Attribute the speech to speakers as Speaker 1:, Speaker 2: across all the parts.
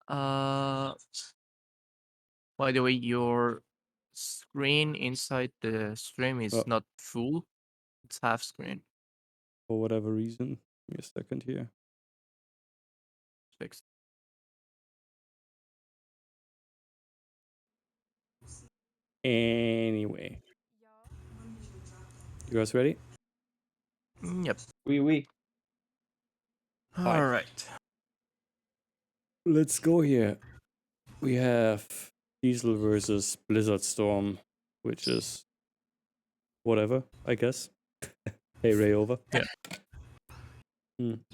Speaker 1: Uh, by the way, your screen inside the stream is
Speaker 2: Oh,
Speaker 1: not full. It's half screen.
Speaker 2: for whatever reason. Give me a second here.
Speaker 1: Fixed.
Speaker 2: Anyway, you guys ready?
Speaker 1: Yep.
Speaker 3: Oui.
Speaker 1: All right.
Speaker 2: Let's go here. We have Dsal versus Blizzardstorm, which is whatever, I guess. Hey, Ray, over.
Speaker 1: Yeah.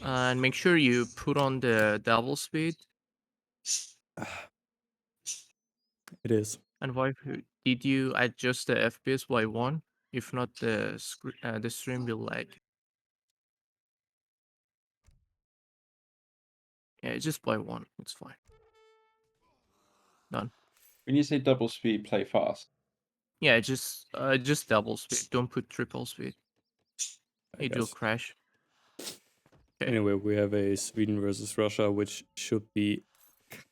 Speaker 1: And make sure you put on the double speed.
Speaker 2: It is.
Speaker 1: And why did you adjust the FPS by 1? If not, the stream will lag. Yeah, just by 1. It's fine. Done.
Speaker 3: When you say double speed, play fast.
Speaker 1: Yeah, just double speed. Don't put triple speed.
Speaker 2: I
Speaker 1: It will
Speaker 2: guess.
Speaker 1: crash. Okay.
Speaker 2: Anyway, we have a Sweden versus Russia, which should be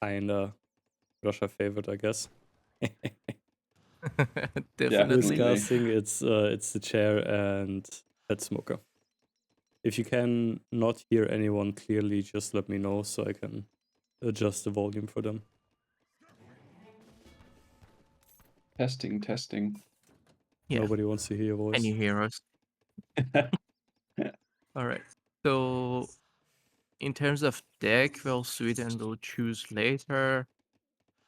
Speaker 2: kinda Russia favored, I guess.
Speaker 1: Definitely.
Speaker 2: Discussing it's the chair and pet smoker. If you can not hear anyone clearly, just let me know so I can adjust the volume for them.
Speaker 3: Testing.
Speaker 1: Yeah.
Speaker 2: Nobody wants to hear your voice.
Speaker 1: Can you hear us? All right. So, in terms of deck, well, Sweden will choose later.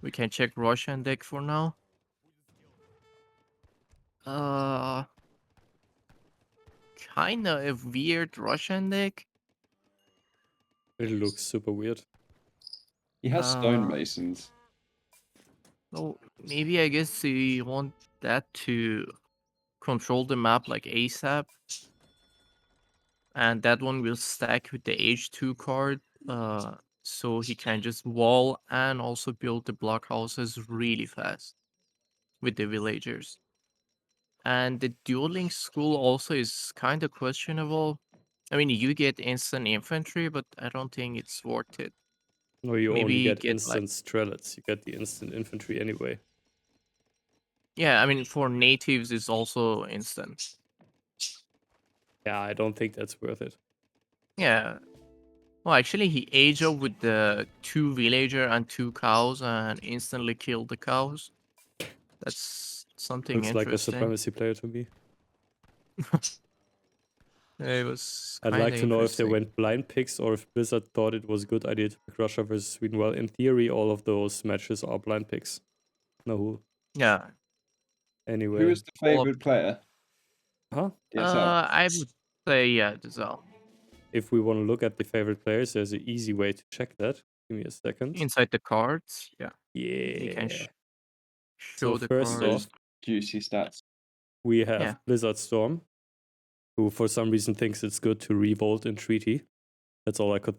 Speaker 1: We can check Russian deck for now. Kinda a weird Russian deck.
Speaker 2: It looks super weird.
Speaker 3: He has stonemasons.
Speaker 1: Well, maybe I guess we want that to control the map like ASAP. And that one will stack with the H2 card. So he can just wall and also build the blockhouses really fast with the villagers. And the dueling school also is kind of questionable. I mean, you get instant infantry, but I don't think it's worth it.
Speaker 2: No, you
Speaker 1: Maybe
Speaker 2: only get
Speaker 1: get like,
Speaker 2: instant strelets. You get the instant infantry anyway.
Speaker 1: yeah, I mean, for natives, it's also instant.
Speaker 2: Yeah, I don't think that's worth it.
Speaker 1: Yeah. Well, actually, he age up with the 2 villager and 2 cows and instantly killed the cows. That's something
Speaker 2: Looks like a
Speaker 1: interesting.
Speaker 2: supremacy player to me.
Speaker 1: It was
Speaker 2: I'd
Speaker 1: kind
Speaker 2: like
Speaker 1: of
Speaker 2: to know if they
Speaker 1: interesting.
Speaker 2: went blind picks or if Blizzard thought it was a good idea to pick Russia versus Sweden. Well, in theory, all of those matches are blind picks. No.
Speaker 1: Yeah.
Speaker 2: Anyway.
Speaker 3: Who is the favorite player?
Speaker 2: Huh?
Speaker 3: Dsal.
Speaker 1: I would say, yeah, Dsal.
Speaker 2: If we want to look at the favorite players, there's an easy way to check that. Give me a second.
Speaker 1: Inside the cards, yeah. You can
Speaker 2: Yeah.
Speaker 1: show
Speaker 2: So
Speaker 1: the
Speaker 2: first
Speaker 1: cards.
Speaker 2: off,
Speaker 3: Juicy stats.
Speaker 2: we have
Speaker 1: Yeah.
Speaker 2: Blizzardstorm, who for some reason thinks it's good to revolt in treaty. That's all I could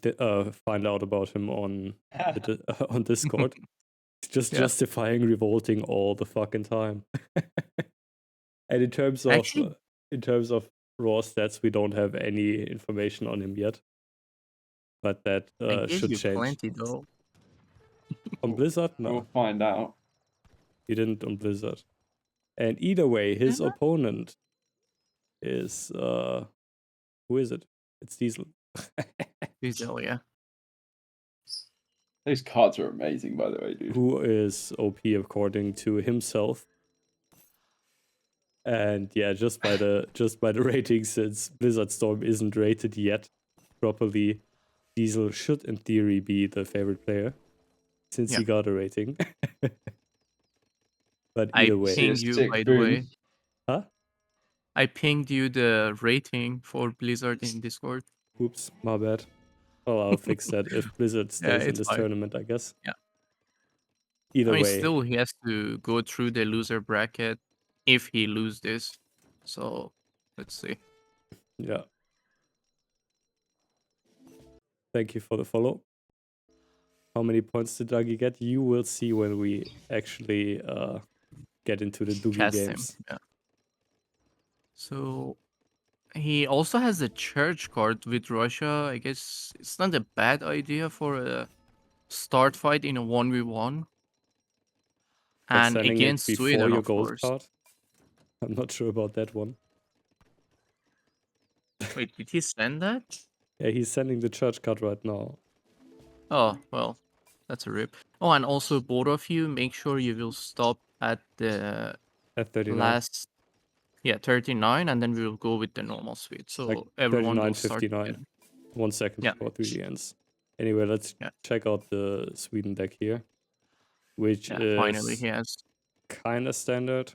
Speaker 2: find out about him on on Discord. He's just
Speaker 1: Yeah.
Speaker 2: justifying revolting all the fucking time. And in terms of
Speaker 1: Actually,
Speaker 2: raw stats, we don't have any information on him yet. But that
Speaker 1: I gave
Speaker 2: should
Speaker 1: you
Speaker 2: change.
Speaker 1: plenty though.
Speaker 2: On Blizzard, no.
Speaker 3: We'll find out.
Speaker 2: He didn't on Blizzard. And either way, his opponent is who is it? It's Dsal.
Speaker 1: Dsal, yeah.
Speaker 3: Those cards are amazing, by the way, dude.
Speaker 2: Who is OP according to himself. And yeah, just by the ratings, since Blizzardstorm isn't rated yet properly, Dsal should in theory be the favorite player since he got a rating. But either way.
Speaker 1: I pinged you, by the way.
Speaker 2: Huh?
Speaker 1: I pinged you the rating for Blizzard in Discord.
Speaker 2: Oops, my bad. Well, I'll fix that if Blizzard stays in this tournament, I guess.
Speaker 1: Yeah.
Speaker 2: Either way.
Speaker 1: Still he has to go through the loser bracket if he loses this. So let's see.
Speaker 2: Yeah. Thank you for the follow. How many points did Dougie get? You will see when we actually get into the Dougie games.
Speaker 1: Yeah. So He also has a church card with Russia. I guess it's not a bad idea for a start fight in a 1v1.
Speaker 2: But
Speaker 1: And
Speaker 2: sending it
Speaker 1: against
Speaker 2: before
Speaker 1: Sweden,
Speaker 2: your
Speaker 1: of
Speaker 2: gold
Speaker 1: course.
Speaker 2: card? I'm not sure about that one.
Speaker 1: Wait, did he send that?
Speaker 2: Yeah, he's sending the church card right now.
Speaker 1: Oh, well, that's a rip. Oh, and also both of you, make sure you will stop at the
Speaker 2: At 39.
Speaker 1: last, 39, and then we will go with the normal speed. So
Speaker 2: Like
Speaker 1: everyone will start
Speaker 2: 39.59.
Speaker 1: together.
Speaker 2: 1 second
Speaker 1: Yeah.
Speaker 2: before 3 ends. Anyway, let's
Speaker 1: Yeah.
Speaker 2: check out the Sweden deck here, which
Speaker 1: Yeah, finally
Speaker 2: is
Speaker 1: he has.
Speaker 2: kind of standard.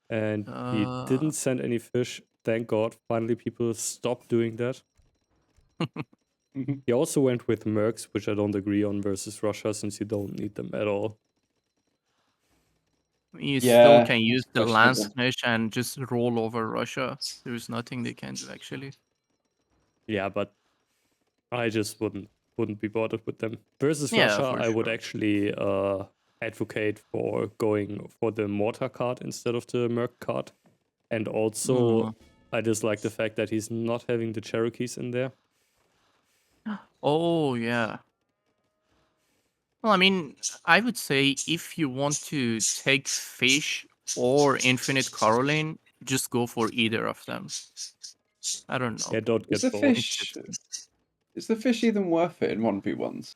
Speaker 2: And he
Speaker 1: Uh,
Speaker 2: didn't send any fish. Thank God. Finally, people stopped doing that. He also went with Mercs, which I don't agree on, versus Russia, since you don't need them at all.
Speaker 1: you still
Speaker 3: Yeah,
Speaker 1: can use
Speaker 3: that's
Speaker 1: the
Speaker 3: questionable.
Speaker 1: Landsmash and just roll over Russia. There's nothing they can do, actually.
Speaker 2: Yeah, but I just wouldn't be bothered with them. Versus
Speaker 1: Yeah,
Speaker 2: Russia,
Speaker 1: for
Speaker 2: I would
Speaker 1: sure.
Speaker 2: actually advocate for going for the Mortar card instead of the Merc card. And also, I dislike the fact that he's not having the Cherokees in there.
Speaker 1: Oh, yeah. Well, I mean, I would say if you want to take Fish or Infinite Caroline, just go for either of them. I don't know.
Speaker 2: Yeah, don't
Speaker 3: Is
Speaker 2: get
Speaker 3: the
Speaker 2: both.
Speaker 3: fish? Is the fish even worth it in 1v1s?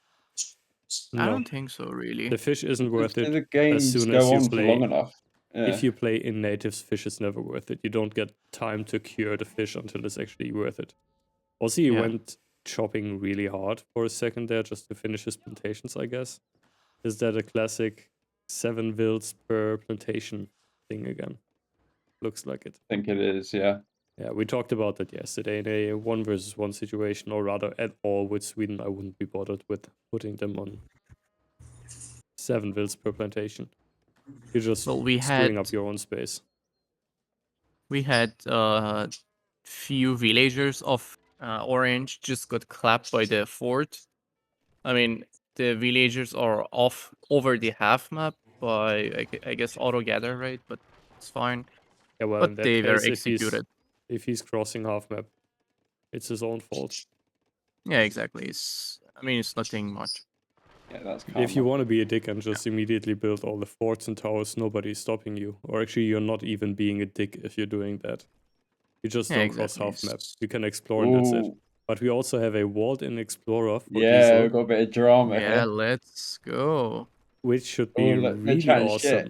Speaker 1: I
Speaker 2: No,
Speaker 1: don't think so, really.
Speaker 2: the fish isn't worth
Speaker 3: Do
Speaker 2: it
Speaker 3: the
Speaker 2: as
Speaker 3: games
Speaker 2: soon
Speaker 3: go
Speaker 2: as you
Speaker 3: on for long
Speaker 2: play.
Speaker 3: enough? Yeah.
Speaker 2: If you play in natives, fish is never worth it. You don't get time to cure the fish until it's actually worth it. Also, he
Speaker 1: Yeah.
Speaker 2: went chopping really hard for a second there just to finish his plantations, I guess. Is that a classic 7 vills per plantation thing again? Looks like it.
Speaker 3: I think it is, yeah.
Speaker 2: Yeah, we talked about that yesterday in a 1 versus 1 situation, or rather at all with Sweden. I wouldn't be bothered with putting them on 7 vills per plantation. You're just
Speaker 1: Well, we
Speaker 2: screwing
Speaker 1: had
Speaker 2: up your own space.
Speaker 1: few villagers of Orange just got clapped by the fort. I mean, the villagers are off over the half map by I guess auto gather, right? But it's fine.
Speaker 2: Yeah, well, in
Speaker 1: But
Speaker 2: that
Speaker 1: they were
Speaker 2: case,
Speaker 1: executed.
Speaker 2: if he's crossing half map, it's his own fault.
Speaker 1: Yeah, exactly. I mean, it's nothing much.
Speaker 3: Yeah, that's
Speaker 2: If you
Speaker 3: karma.
Speaker 2: want to be a dick and just immediately build all the forts and towers, nobody's stopping you. Or actually, you're not even being a dick if you're doing that. You just
Speaker 1: Yeah,
Speaker 2: don't cross
Speaker 1: exactly.
Speaker 2: half map. You can explore and that's it.
Speaker 3: Ooh,
Speaker 2: But we also have a walled-in explorer for
Speaker 3: yeah, we've
Speaker 2: Dsal,
Speaker 3: got a bit of drama
Speaker 1: Yeah,
Speaker 3: here.
Speaker 1: let's go.
Speaker 2: which should
Speaker 3: Oh,
Speaker 2: be
Speaker 3: look, they're
Speaker 2: really
Speaker 3: chatting
Speaker 2: awesome.
Speaker 3: shit.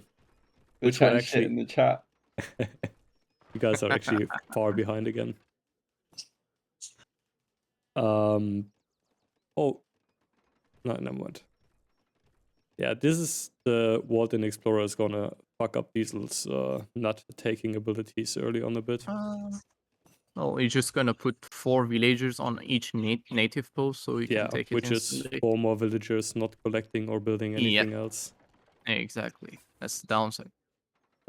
Speaker 3: They're
Speaker 2: Which one
Speaker 3: chatting shit
Speaker 2: actually?
Speaker 3: in the chat.
Speaker 2: You guys are actually far behind again. Oh, no, never mind. Yeah, this is the Walled-in Explorer is gonna fuck up Diesel's nut taking abilities early on a bit.
Speaker 1: Oh, you're just gonna put 4 villagers on each native post so you
Speaker 2: Yeah,
Speaker 1: can take it
Speaker 2: which is
Speaker 1: instantly.
Speaker 2: 4 more villagers not collecting or building anything else.
Speaker 1: Exactly. That's the downside.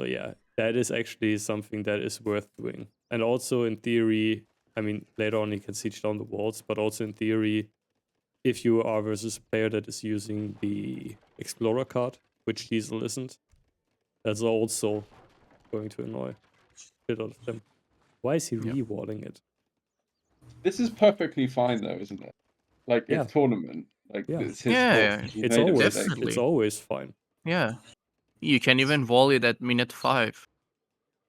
Speaker 2: So yeah, that is actually something that is worth doing. And also in theory, I mean, later on you can siege down the walls, but also in theory, if you are versus a player that is using the Explorer card, which Diesel isn't, that's also going to annoy shit out of them. Why is he re-walling it?
Speaker 3: This is perfectly fine though, isn't it? Like
Speaker 2: Yeah.
Speaker 3: it's tournament. Like
Speaker 2: Yeah.
Speaker 3: it's his fault.
Speaker 1: Yeah,
Speaker 3: He
Speaker 2: It's
Speaker 3: made a
Speaker 2: always
Speaker 3: mistake.
Speaker 1: definitely.
Speaker 2: it's always fine.
Speaker 1: Yeah. You can even volley it at minute 5.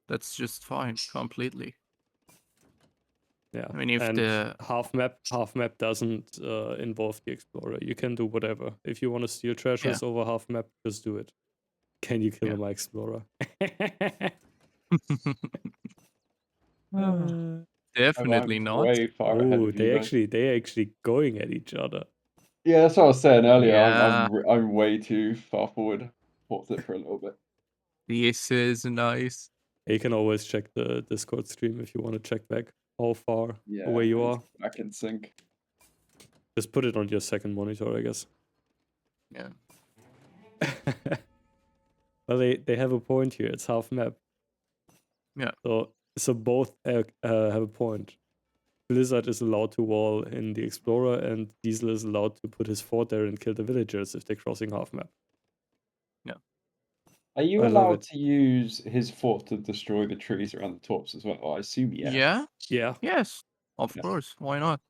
Speaker 1: That's just fine, completely.
Speaker 2: Yeah.
Speaker 1: I mean, if
Speaker 2: and
Speaker 1: the
Speaker 2: half map doesn't involve the explorer. You can do whatever. If you want to steal treasures over half map, just do it. Can you kill my explorer?
Speaker 1: Definitely
Speaker 3: I'm
Speaker 1: not.
Speaker 3: way far ahead
Speaker 2: Oh,
Speaker 3: of you guys.
Speaker 2: they actually going at each other.
Speaker 3: Yeah, that's what I was saying earlier.
Speaker 1: Yeah.
Speaker 3: I'm way too far forward. Pause it for a little bit.
Speaker 1: This is nice.
Speaker 2: You can always check the Discord stream if you want to check back how far
Speaker 3: Yeah,
Speaker 2: away you
Speaker 3: it's
Speaker 2: are.
Speaker 3: back in sync.
Speaker 2: Just put it on your second monitor, I guess.
Speaker 1: Yeah.
Speaker 2: Well, they have a point here. It's half map.
Speaker 1: Yeah.
Speaker 2: So both have a point. Blizzard is allowed to wall in the Explorer, and Diesel is allowed to put his fort there and kill the villagers if they're crossing half map.
Speaker 1: Yeah.
Speaker 3: Are you
Speaker 2: I love
Speaker 3: allowed
Speaker 2: it.
Speaker 3: to use his fort to destroy the trees around the tops as well? I assume yes.
Speaker 1: Yeah.
Speaker 2: Yeah,
Speaker 1: Yes. Of
Speaker 3: Yeah.
Speaker 1: course. Why not?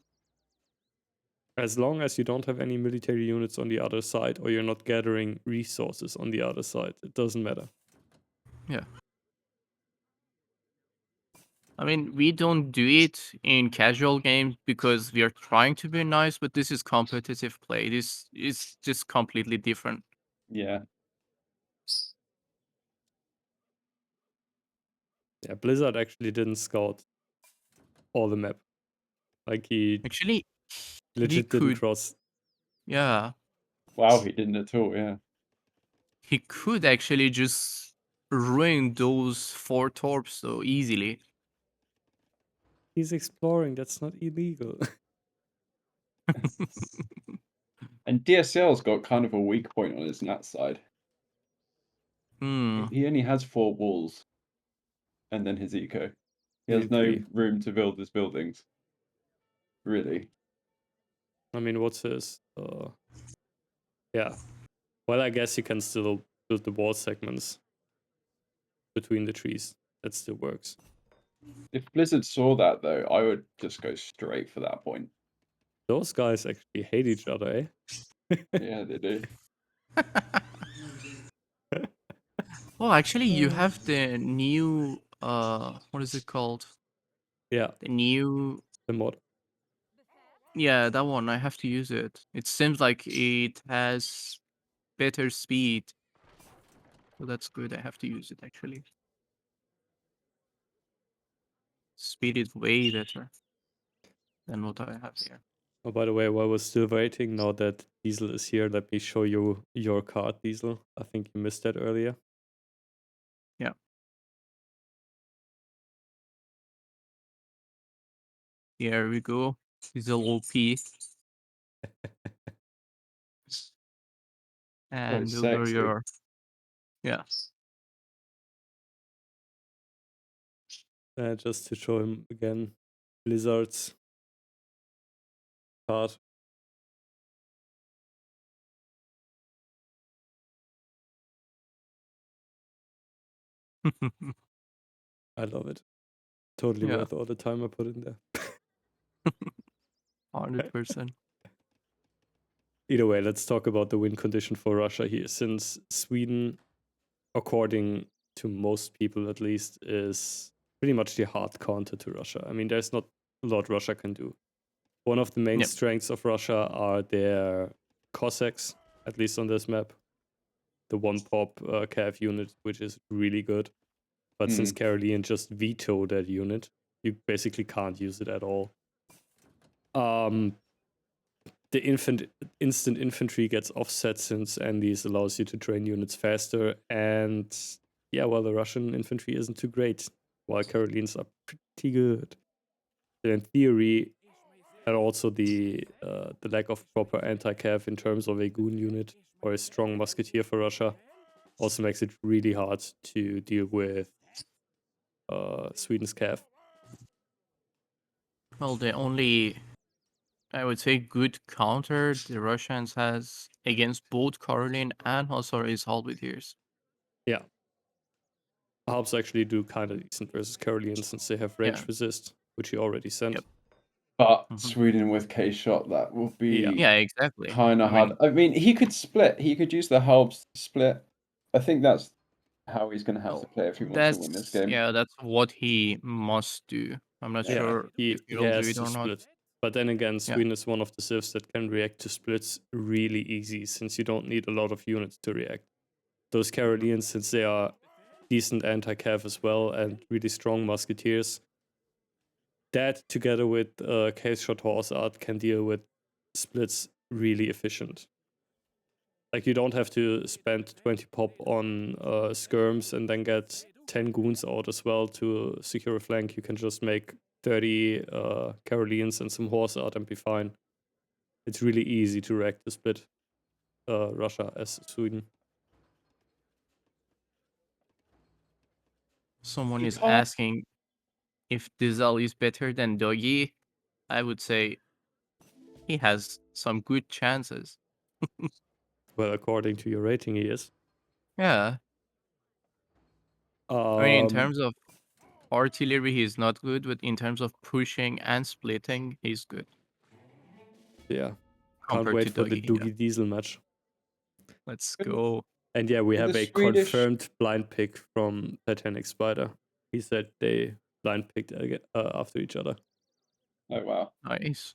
Speaker 2: as long as you don't have any military units on the other side or you're not gathering resources on the other side, it doesn't matter.
Speaker 1: Yeah. I mean, we don't do it in casual games because we are trying to be nice, but this is competitive play. This is just completely different.
Speaker 3: Yeah.
Speaker 2: Yeah, Blizzard actually didn't scout all the map. Like he
Speaker 1: Actually, he
Speaker 2: legit didn't
Speaker 1: could,
Speaker 2: cross.
Speaker 1: yeah,
Speaker 3: Wow, he didn't at all. Yeah.
Speaker 1: he could actually just ruin those 4 torps so easily.
Speaker 2: He's exploring, that's not illegal.
Speaker 3: And DSL's got kind of a weak point on his nat side.
Speaker 1: Hmm.
Speaker 3: He only has 4 walls, and then his eco. He
Speaker 2: Me
Speaker 3: has no
Speaker 2: three.
Speaker 3: room to build his buildings. Really.
Speaker 2: I mean, what's his? Yeah. Well, I guess you can still build the wall segments between the trees. That still works.
Speaker 3: If Blizzard saw that though, I would just go straight for that point.
Speaker 2: Those guys actually hate each other, eh?
Speaker 3: Yeah, they do.
Speaker 1: Oh, actually, you have the new, what is it called?
Speaker 2: Yeah,
Speaker 1: The new,
Speaker 2: the mod.
Speaker 1: yeah, that one. I have to use it. It seems like it has better speed. So that's good. I have to use it actually. Speed is way better than what I have here.
Speaker 2: Oh, by the way, while we're still waiting, now that Diesel is here, let me show you your card, Diesel. I think you missed that earlier.
Speaker 1: Yeah. Here we go. This is a OP.
Speaker 3: Very
Speaker 1: And those are
Speaker 3: sexy.
Speaker 1: your, yeah.
Speaker 2: Just to show him again, Blizzard's card. I love it. Totally
Speaker 1: Yeah.
Speaker 2: worth all the time I put in there.
Speaker 1: 100%.
Speaker 2: Either way, let's talk about the win condition for Russia here. Since Sweden, according to most people at least, is pretty much the hard counter to Russia. I mean, there's not a lot Russia can do. One of the main
Speaker 1: Yep.
Speaker 2: strengths of Russia are their Cossacks, at least on this map. The one pop cav unit, which is really good. But since Karelian just vetoed that unit, you basically can't use it at all. The instant infantry gets offset since Andes allows you to train units faster, and yeah, well, the Russian infantry isn't too great, while Karelians are pretty good. So in theory, and also the lack of proper anti-cav in terms of a goon unit or a strong musketeer for Russia also makes it really hard to deal with Sweden's cav.
Speaker 1: Well, the only, I would say, good counter the Russians has against both Karolin and Hussar is halberdiers.
Speaker 2: Yeah. Alps actually do kind of decent versus Karelian since they have range
Speaker 1: Yeah.
Speaker 2: resist, which he already sent.
Speaker 1: Yep.
Speaker 3: But
Speaker 1: Mhm.
Speaker 3: Sweden with K shot, that will
Speaker 2: Yeah.
Speaker 3: be
Speaker 1: Yeah, exactly.
Speaker 3: kind of
Speaker 1: I mean,
Speaker 3: hard. I mean, he could split. He could use the halves to split. I think that's how he's going to have to
Speaker 1: well,
Speaker 3: play if he wants to win this game.
Speaker 1: that's what he must do. I'm not
Speaker 3: Yeah.
Speaker 2: Yeah,
Speaker 1: sure
Speaker 2: he
Speaker 1: if he'll do
Speaker 2: has
Speaker 1: it
Speaker 2: to
Speaker 1: or not.
Speaker 2: split. But then again,
Speaker 1: Yeah.
Speaker 2: Sweden is one of the civs that can react to splits really easy since you don't need a lot of units to react. Those Karelians, since they are decent anti-cav as well and really strong musketeers, that together with case shot horse art can deal with splits really efficient. Like you don't have to spend 20 pop on skirms and then get 10 goons out as well to secure a flank. You can just make 30 Karelians and some horse art and be fine. It's really easy to react to split Russia as Sweden.
Speaker 1: Someone
Speaker 3: You
Speaker 1: is
Speaker 3: can't.
Speaker 1: asking if Dsal is better than Doggy. I would say he has some good chances.
Speaker 2: Well, according to your rating, he is.
Speaker 1: Yeah. I mean, in
Speaker 2: Um,
Speaker 1: terms of artillery, he's not good, but in terms of pushing and splitting, he's good
Speaker 2: yeah, can't
Speaker 1: compared
Speaker 2: wait
Speaker 1: to
Speaker 2: for the
Speaker 1: Dougie here.
Speaker 2: Doogie Diesel match.
Speaker 1: Let's
Speaker 3: Couldn't-
Speaker 1: go.
Speaker 2: And yeah, we
Speaker 3: Could
Speaker 2: have
Speaker 3: the
Speaker 2: a
Speaker 3: Swedish
Speaker 2: confirmed blind pick from Titanic Spider. He said they blind picked after each other.
Speaker 3: Oh wow.
Speaker 1: Nice.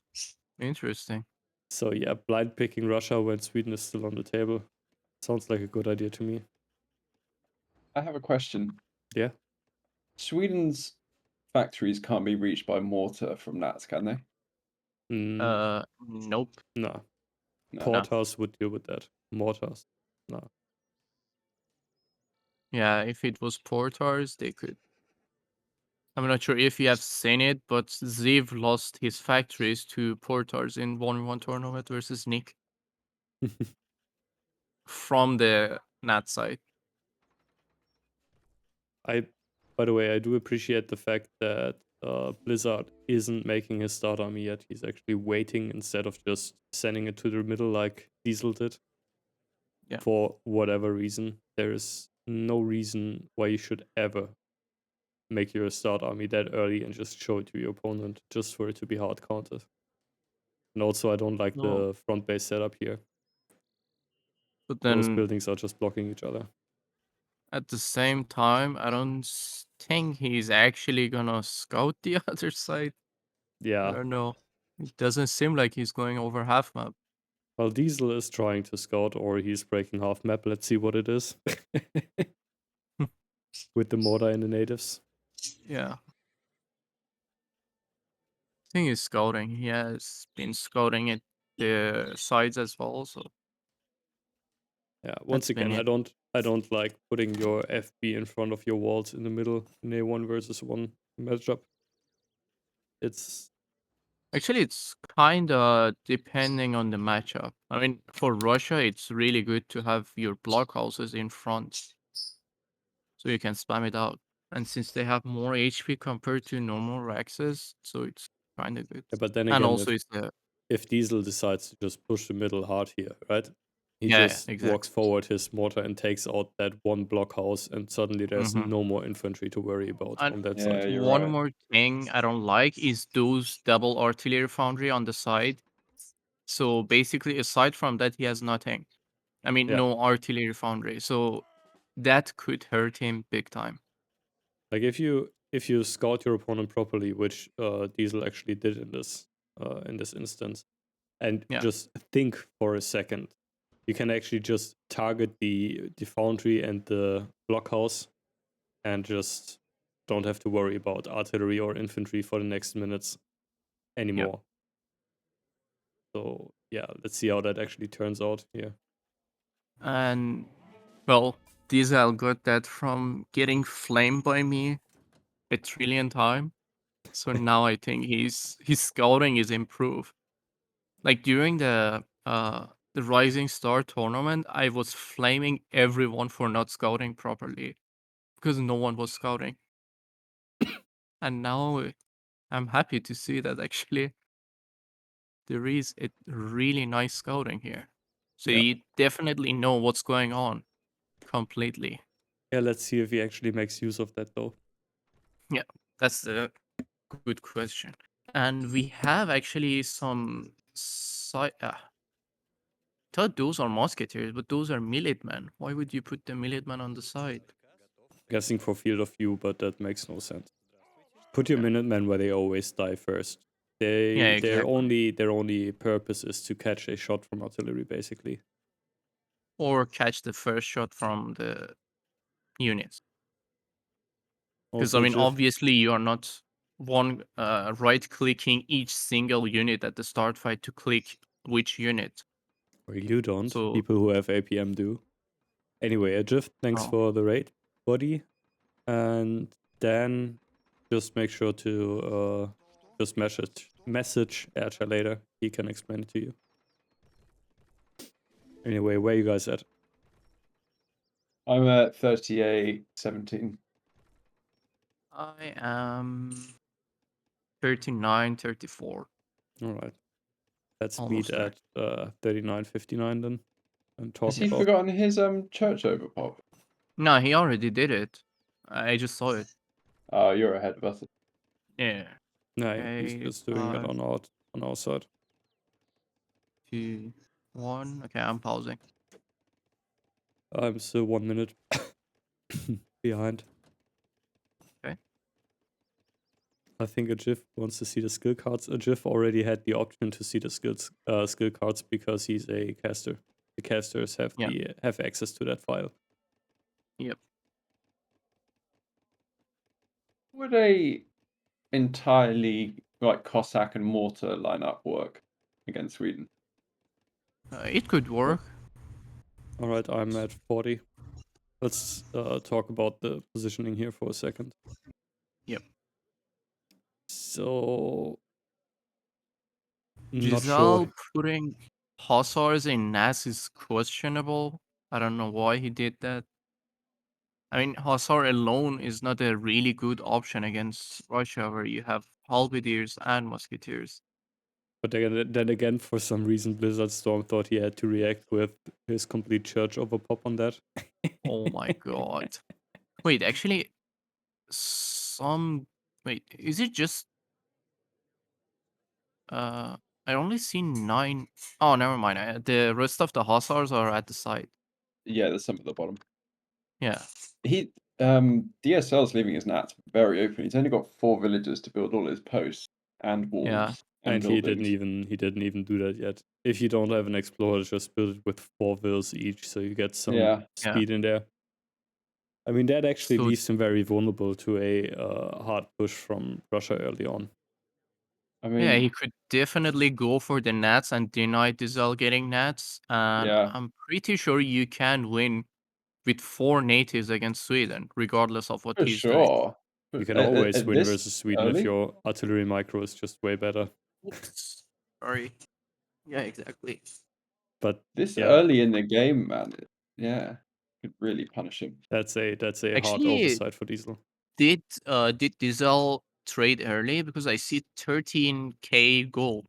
Speaker 1: Interesting.
Speaker 2: So yeah, blind picking Russia when Sweden is still on the table sounds like a good idea to me.
Speaker 3: I have a question.
Speaker 2: Yeah.
Speaker 3: Sweden's factories can't be reached by mortar from Nats, can they?
Speaker 1: Nope.
Speaker 2: No.
Speaker 3: No.
Speaker 2: Porthouse would deal with that. Mortars. No.
Speaker 1: Yeah, if it was Portars, they could. I'm not sure if you have seen it, but Ziv lost his factories to Portars in 1v1 tournament versus Nick from the Nat side.
Speaker 2: By the way, I do appreciate the fact that Blizzard isn't making his start army yet. He's actually waiting instead of just sending it to the middle like Diesel did.
Speaker 1: Yeah.
Speaker 2: For whatever reason, there is no reason why you should ever make your start army that early and just show it to your opponent just for it to be hard countered. And also, I don't like
Speaker 1: No.
Speaker 2: the front base setup here.
Speaker 1: But
Speaker 2: Those
Speaker 1: then
Speaker 2: buildings are just blocking each other.
Speaker 1: at the same time, I don't think he's actually gonna scout the other side. I
Speaker 2: Yeah.
Speaker 1: don't know. It doesn't seem like he's going over half map.
Speaker 2: Well, Diesel is trying to scout, or he's breaking half map. Let's see what it is. With the mortar and the natives.
Speaker 1: Yeah. I think he's scouting. He has been scouting at the sides as well, so
Speaker 2: Yeah. Once
Speaker 1: that's been
Speaker 2: again,
Speaker 1: it.
Speaker 2: I don't like putting your FB in front of your walls in the middle in a 1 versus 1 matchup. It's
Speaker 1: Actually, it's kinda depending on the matchup. I mean, for Russia, it's really good to have your blockhouses in front, so you can spam it out. And since they have more HP compared to normal Rexes, so it's kinda good.
Speaker 2: yeah, but then
Speaker 1: And
Speaker 2: again,
Speaker 1: also, it's the
Speaker 2: if Diesel decides to just push the middle hard here, right? He
Speaker 1: yeah,
Speaker 2: just walks
Speaker 1: exactly.
Speaker 2: forward his mortar and takes out that one blockhouse, and suddenly there's
Speaker 1: Mhm.
Speaker 2: no more infantry to worry about
Speaker 1: And
Speaker 2: on that
Speaker 3: Yeah,
Speaker 2: side.
Speaker 3: you're
Speaker 1: one
Speaker 3: right.
Speaker 1: more thing I don't like is those double artillery foundry on the side. So basically, aside from that, he has nothing. I mean,
Speaker 2: Yeah.
Speaker 1: no artillery foundry. So that could hurt him big time.
Speaker 2: Like if you scout your opponent properly, which Diesel actually did in this instance, and
Speaker 1: Yeah.
Speaker 2: just think for a second, you can actually just target the foundry and the blockhouse, and just don't have to worry about artillery or infantry for the next minutes anymore. So yeah, let's see how that actually turns out here.
Speaker 1: And well, Dsal got that from getting flamed by me a trillion time. So now I think his scouting is improved. Like during the Rising Star tournament, I was flaming everyone for not scouting properly because no one was scouting. And now I'm happy to see that actually there is a really nice scouting here. So
Speaker 2: Yeah.
Speaker 1: you definitely know what's going on completely.
Speaker 2: Yeah, let's see if he actually makes use of that though.
Speaker 1: Yeah, that's the good question. And we have actually some side. Thought those are musketeers, but those are militmen. Why would you put the militmen on the side?
Speaker 2: Guessing for field of view, but that makes no sense. Put your
Speaker 1: Yeah.
Speaker 2: Minutemen where they always die first.
Speaker 1: Yeah,
Speaker 2: Their
Speaker 1: exactly.
Speaker 2: only purpose is to catch a shot from artillery, basically.
Speaker 1: Or catch the first shot from the units. Because I
Speaker 2: Also,
Speaker 1: mean,
Speaker 2: Jiff,
Speaker 1: obviously, you are not right clicking each single unit at the start fight to click which unit.
Speaker 2: or you don't.
Speaker 1: So,
Speaker 2: People who have APM do. Anyway, Jiff, thanks
Speaker 1: oh,
Speaker 2: for the raid, buddy. And then just make sure to just message Erchere later. He can explain it to you. Anyway, where you guys at?
Speaker 3: I'm at 38-17.
Speaker 1: I am 39, 34.
Speaker 2: All right. Let's meet
Speaker 1: Almost there.
Speaker 2: at 39.59 then and talk
Speaker 3: Has he
Speaker 2: about.
Speaker 3: forgotten his church overpop?
Speaker 1: No, he already did it. I just saw it.
Speaker 3: Oh, you're ahead of us.
Speaker 1: Yeah.
Speaker 2: No, he's
Speaker 1: Okay,
Speaker 2: just doing it on our side.
Speaker 1: 2, 1. Okay, I'm pausing.
Speaker 2: I'm still 1 minute behind.
Speaker 1: Okay.
Speaker 2: I think a GIF wants to see the skill cards. A GIF already had the option to see the skill cards because he's a caster. The casters have
Speaker 1: Yeah.
Speaker 2: have access to that file.
Speaker 1: Yep.
Speaker 3: Would a entirely like Cossack and Mortar lineup work against Sweden?
Speaker 1: It could work.
Speaker 2: All right, I'm at 40. Let's talk about the positioning here for a second.
Speaker 1: Yep.
Speaker 2: So, not
Speaker 1: Giselle
Speaker 2: sure.
Speaker 1: putting Hussars in Nas is questionable. I don't know why he did that. I mean, Hussar alone is not a really good option against Russia, where you have halberdiers and musketeers.
Speaker 2: But then again, for some reason, Blizzardstorm thought he had to react with his complete church overpop on that.
Speaker 1: Oh my god. Wait, actually, some. Wait, is it just. I only see 9. Oh, never mind. The rest of the Hussars are at the side.
Speaker 3: Yeah, there's some at the bottom.
Speaker 1: Yeah.
Speaker 3: He DSL's leaving his nats very open. He's only got 4 villagers to build all his posts and walls
Speaker 1: Yeah.
Speaker 3: and
Speaker 2: And
Speaker 3: buildings.
Speaker 2: he didn't even do that yet. If you don't have an explorer, just build it with 4 vills each, so you get some
Speaker 3: Yeah.
Speaker 2: speed in there. I mean, that actually
Speaker 1: So
Speaker 2: leaves him very vulnerable to a hard push from Russia early on.
Speaker 3: I
Speaker 1: yeah, he
Speaker 3: mean,
Speaker 1: could definitely go for the nats and deny Dsal getting nats. And
Speaker 3: yeah,
Speaker 1: I'm pretty sure you can win with 4 natives against Sweden, regardless of what
Speaker 3: for
Speaker 1: he's doing.
Speaker 3: sure.
Speaker 2: You
Speaker 3: But
Speaker 2: can always win
Speaker 3: this
Speaker 2: versus Sweden if
Speaker 3: early,
Speaker 2: your artillery micro is just way better.
Speaker 1: Oops. Sorry. Yeah, exactly.
Speaker 2: But
Speaker 3: this
Speaker 2: yeah,
Speaker 3: early in the game, man, yeah, could really punish him.
Speaker 2: that's a hard
Speaker 1: Actually,
Speaker 2: oversight for Diesel.
Speaker 1: did Dsal trade early? Because I see 13k gold.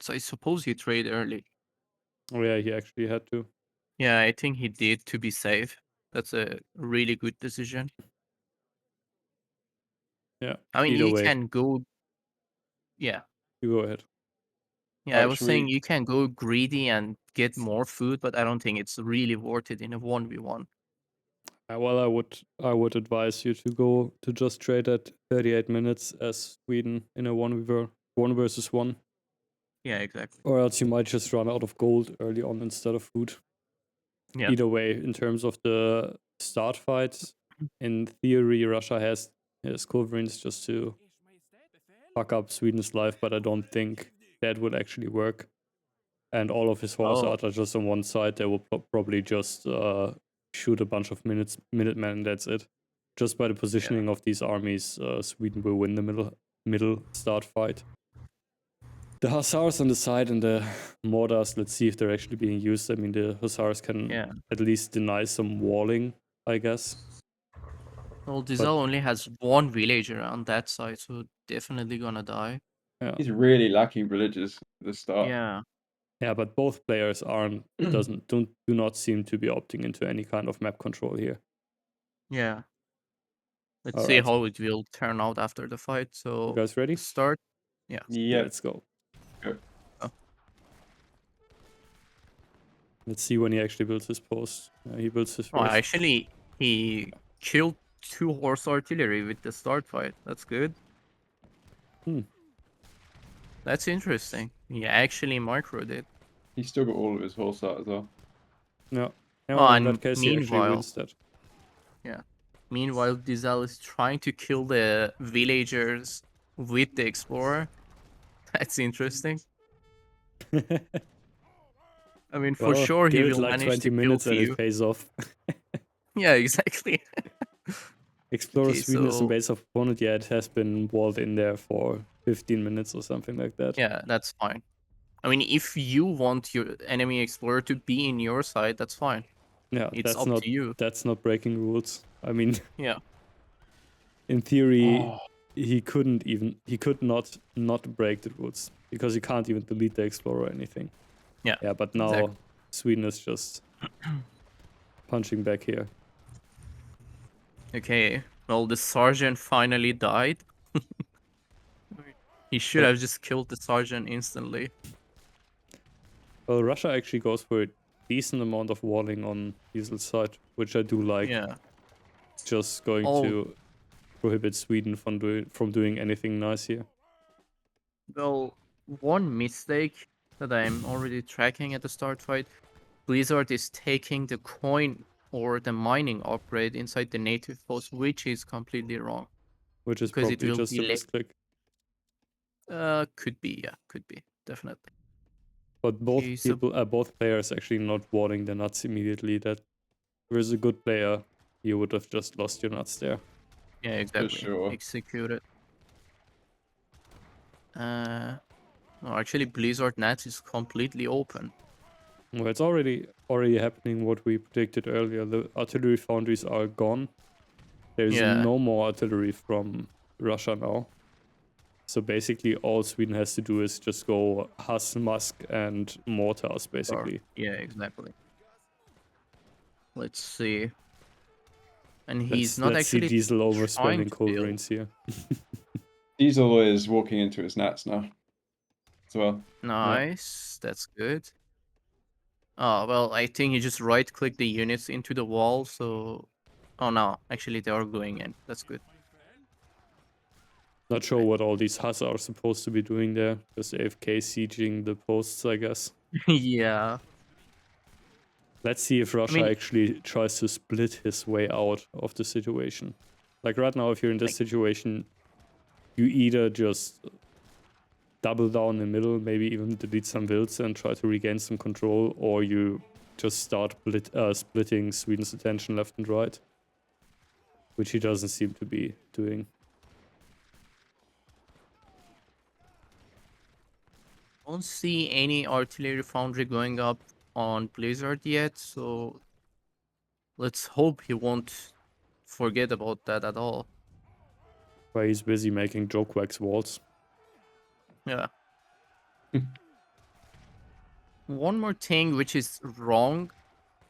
Speaker 1: So I suppose he trade early.
Speaker 2: Oh yeah, he actually had to.
Speaker 1: Yeah, I think he did to be safe. That's a really good decision.
Speaker 2: Yeah.
Speaker 1: I mean,
Speaker 2: Either
Speaker 1: you
Speaker 2: way,
Speaker 1: can go. Yeah,
Speaker 2: you go ahead.
Speaker 1: yeah.
Speaker 3: All
Speaker 1: I
Speaker 3: right,
Speaker 1: was
Speaker 3: should
Speaker 1: saying
Speaker 3: we?
Speaker 1: you can go greedy and get more food, but I don't think it's really worth it in a 1v1.
Speaker 2: Well, I would advise you to go to just trade at 38 minutes as Sweden in a 1 versus 1.
Speaker 1: Yeah, exactly.
Speaker 2: Or else you might just run out of gold early on instead of food.
Speaker 1: Yeah.
Speaker 2: Either way, in terms of the start fight, in theory, Russia has Culverines just to fuck up Sweden's life, but I don't think that would actually work. And all of his horse
Speaker 1: Oh,
Speaker 2: are just on one side. They will probably just shoot a bunch of Minutemen, and that's it. Just by the positioning of these armies, Sweden will win the middle start fight. The Hussars on the side and the mortars, let's see if they're actually being used. I mean, the Hussars can
Speaker 1: yeah.
Speaker 2: at least deny some walling, I guess.
Speaker 1: Well,
Speaker 2: But
Speaker 1: Dsal only has 1 villager on that side, so definitely gonna die.
Speaker 2: yeah,
Speaker 3: He's really lacking villagers at the start.
Speaker 1: Yeah.
Speaker 2: yeah, but both players do not seem to be opting into any kind of map control here.
Speaker 1: Yeah. Let's
Speaker 2: All
Speaker 1: see
Speaker 2: right,
Speaker 1: how it will turn out after the fight.
Speaker 2: you
Speaker 1: So,
Speaker 2: guys ready?
Speaker 1: start. Yeah.
Speaker 3: Yep.
Speaker 2: Let's go.
Speaker 3: Go.
Speaker 2: Let's see when he actually builds his post. He builds his
Speaker 1: Oh,
Speaker 2: first.
Speaker 1: actually, he killed 2 horse artillery with the start fight. That's good.
Speaker 2: Hmm.
Speaker 1: That's interesting. He actually microed it.
Speaker 3: He's still got all of his horse out as well.
Speaker 2: No.
Speaker 1: Oh,
Speaker 2: No, in
Speaker 1: and
Speaker 2: that case, he actually
Speaker 1: meanwhile,
Speaker 2: wins that.
Speaker 1: yeah. Meanwhile, Dsal is trying to kill the villagers with the explorer. That's interesting. I mean, for
Speaker 2: Well,
Speaker 1: sure he
Speaker 2: give it
Speaker 1: will
Speaker 2: like
Speaker 1: manage
Speaker 2: 20
Speaker 1: to kill
Speaker 2: minutes and
Speaker 1: few.
Speaker 2: it pays off.
Speaker 1: Yeah, exactly.
Speaker 2: Explorer
Speaker 1: Okay,
Speaker 2: Sweden is in
Speaker 1: so
Speaker 2: base of opponent. Yeah, it has been walled in there for 15 minutes or something like that.
Speaker 1: yeah, that's fine. I mean, if you want your enemy explorer to be in your side, that's fine.
Speaker 2: Yeah,
Speaker 1: It's up to you.
Speaker 2: that's not breaking rules. I mean,
Speaker 1: Yeah.
Speaker 2: in theory,
Speaker 3: Oh,
Speaker 2: he could not break the rules because you can't even delete the explorer or anything.
Speaker 1: Yeah.
Speaker 2: Yeah, but now
Speaker 1: Exactly.
Speaker 2: Sweden is just punching back here.
Speaker 1: Okay, well, the sergeant finally died. He should
Speaker 2: Well,
Speaker 1: have just killed the sergeant instantly.
Speaker 2: well, Russia actually goes for a decent amount of walling on Diesel's side, which I do like.
Speaker 1: Yeah.
Speaker 2: Just going
Speaker 1: Oh,
Speaker 2: to prohibit Sweden from doing anything nice here.
Speaker 1: well, one mistake that I'm already tracking at the start fight, Blizzard is taking the coin or the mining upgrade inside the native post, which is completely wrong.
Speaker 2: Which is
Speaker 1: Because it
Speaker 2: probably
Speaker 1: will
Speaker 2: just
Speaker 1: be
Speaker 2: a misclick.
Speaker 1: could be, yeah, could be, definitely.
Speaker 2: But both
Speaker 1: Okay, so
Speaker 2: both players actually not walling the nuts immediately. That was a good player. You would have just lost your nuts there.
Speaker 1: yeah,
Speaker 3: For
Speaker 1: exactly.
Speaker 3: sure.
Speaker 1: Execute it. No, actually, Blizzard Nats is completely open.
Speaker 2: Well, it's already happening what we predicted earlier. The artillery foundries are gone. There's
Speaker 1: Yeah,
Speaker 2: no more artillery from Russia now. So basically all Sweden has to do is just go Huss, Musk and mortars
Speaker 1: or
Speaker 2: basically.
Speaker 1: yeah, exactly. Let's see. And he's
Speaker 2: Let's
Speaker 1: not
Speaker 2: see
Speaker 1: actually
Speaker 2: Diesel
Speaker 1: trying
Speaker 2: overspending
Speaker 1: to build.
Speaker 2: Culverines here.
Speaker 3: Diesel is walking into his nats now as well.
Speaker 1: Nice, that's good. Oh, well, I think he just right-clicked the units into the wall, so... Oh, no, actually, they are going in. That's good.
Speaker 2: Not sure what all these Huss are supposed to be doing there. Just AFK sieging the posts, I guess.
Speaker 1: Yeah.
Speaker 2: Let's see if
Speaker 1: I
Speaker 2: Russia
Speaker 1: mean,
Speaker 2: actually tries to split his way out of the situation. Like right now, if you're in this
Speaker 1: like,
Speaker 2: situation, you either just double down in the middle, maybe even delete some builds and try to regain some control, or you just start splitting Sweden's attention left and right, which he doesn't seem to be doing.
Speaker 1: don't see any artillery foundry going up on Blizzard yet, so... Let's hope he won't forget about that at all.
Speaker 2: Where he's busy making joke wax walls.
Speaker 1: Yeah. One more thing which is wrong.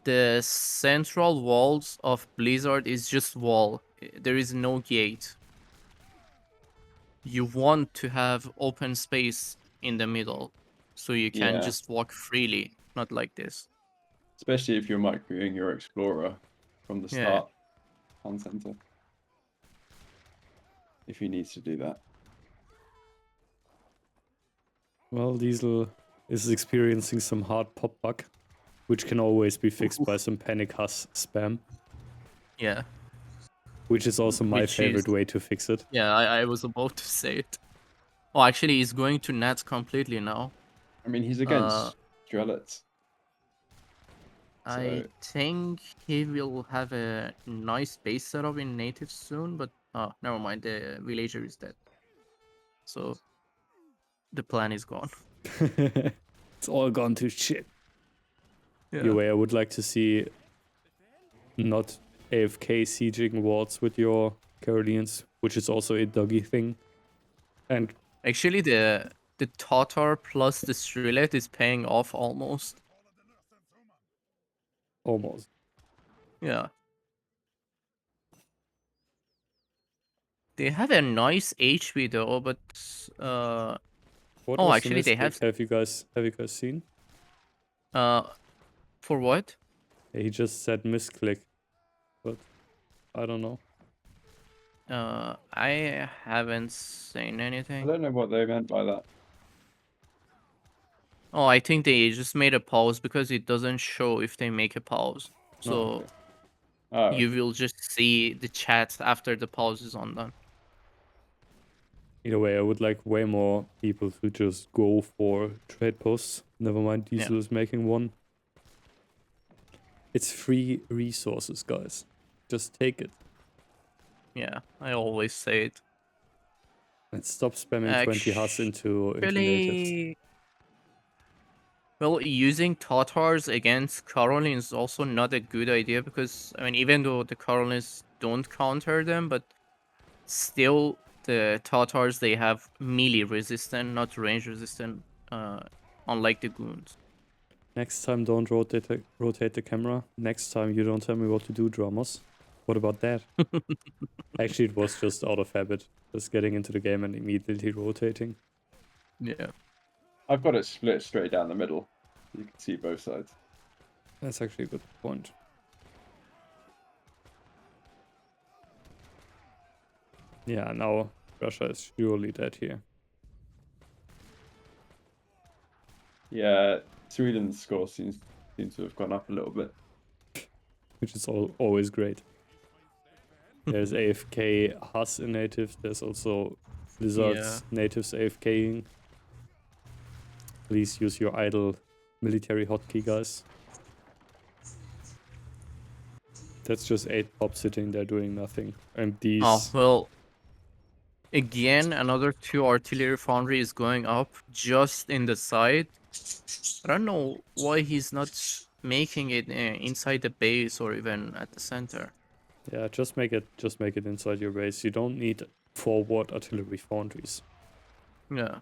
Speaker 1: The central walls of Blizzard is just wall. There is no gate. You want to have open space in the middle so you can
Speaker 3: Yeah,
Speaker 1: just walk freely, not like this.
Speaker 3: especially if you're microing your explorer from the
Speaker 1: Yeah.
Speaker 3: start on center. If he needs to do that.
Speaker 2: Well, Diesel is experiencing some hard pop bug, which can always be fixed by some panic Huss spam,
Speaker 1: Yeah.
Speaker 2: which is also my
Speaker 1: Which is...
Speaker 2: favorite way to fix it.
Speaker 1: Yeah, I was about to say it. Oh, actually, he's going to Nats completely now.
Speaker 3: I mean, he's
Speaker 1: Uh,
Speaker 3: against Strelets.
Speaker 1: I
Speaker 3: So
Speaker 1: think he will have a nice base setup in native soon, but oh, never mind. The villager is dead, so the plan is gone.
Speaker 2: It's all gone to shit.
Speaker 1: Yeah.
Speaker 2: Either way, I would like to see not AFK sieging wards with your Carolines, which is also a doggy thing. And
Speaker 1: Actually, the Tatar plus the Strilet is paying off almost.
Speaker 2: almost.
Speaker 1: Yeah. They have a nice HP though, but
Speaker 2: What
Speaker 1: oh,
Speaker 2: was the
Speaker 1: actually they
Speaker 2: mistake?
Speaker 1: have
Speaker 2: Have you guys seen?
Speaker 1: uh for what?
Speaker 2: He just said misclick, but I don't know.
Speaker 1: I haven't seen
Speaker 3: I
Speaker 1: anything.
Speaker 3: don't know what they meant by that.
Speaker 1: Oh, I think they just made a pause because it doesn't show if they make a pause.
Speaker 2: No,
Speaker 1: So
Speaker 3: Okay. Oh,
Speaker 1: you will just see the chat after the pause is undone.
Speaker 2: either way, I would like way more people to just go for trade posts. Never mind,
Speaker 1: Yeah.
Speaker 2: Diesel is making one. It's free resources, guys. Just take it.
Speaker 1: Yeah, I always say it.
Speaker 2: And stop spamming 20 Huss into natives.
Speaker 1: Actually, well, using Tatars against Karolins is also not a good idea because, I mean, even though the Karolins don't counter them, but still the Tatars, they have melee resistant, not range resistant, unlike the goons.
Speaker 2: Next time, don't rotate the camera. Next time, you don't tell me what to do, drummers. What about that? Actually, it was just out of habit. Just getting into the game and immediately rotating.
Speaker 1: Yeah.
Speaker 3: I've got it split straight down the middle. You can see both sides.
Speaker 2: That's actually a good point. Yeah, now Russia is surely dead here.
Speaker 3: Yeah, Sweden's score seems to have gone up a little bit.
Speaker 2: Which is always great. There's AFK Haas in natives. There's also Blizzard's natives AFKing. Please use your idle military hotkey, guys. That's just 8 pop sitting there doing nothing. And these...
Speaker 1: Oh, well, again, another 2 artillery foundry is going up just in the side. I don't know why he's not making it inside the base or even at the center.
Speaker 2: Yeah, just make it inside your base. You don't need forward artillery foundries.
Speaker 1: Yeah.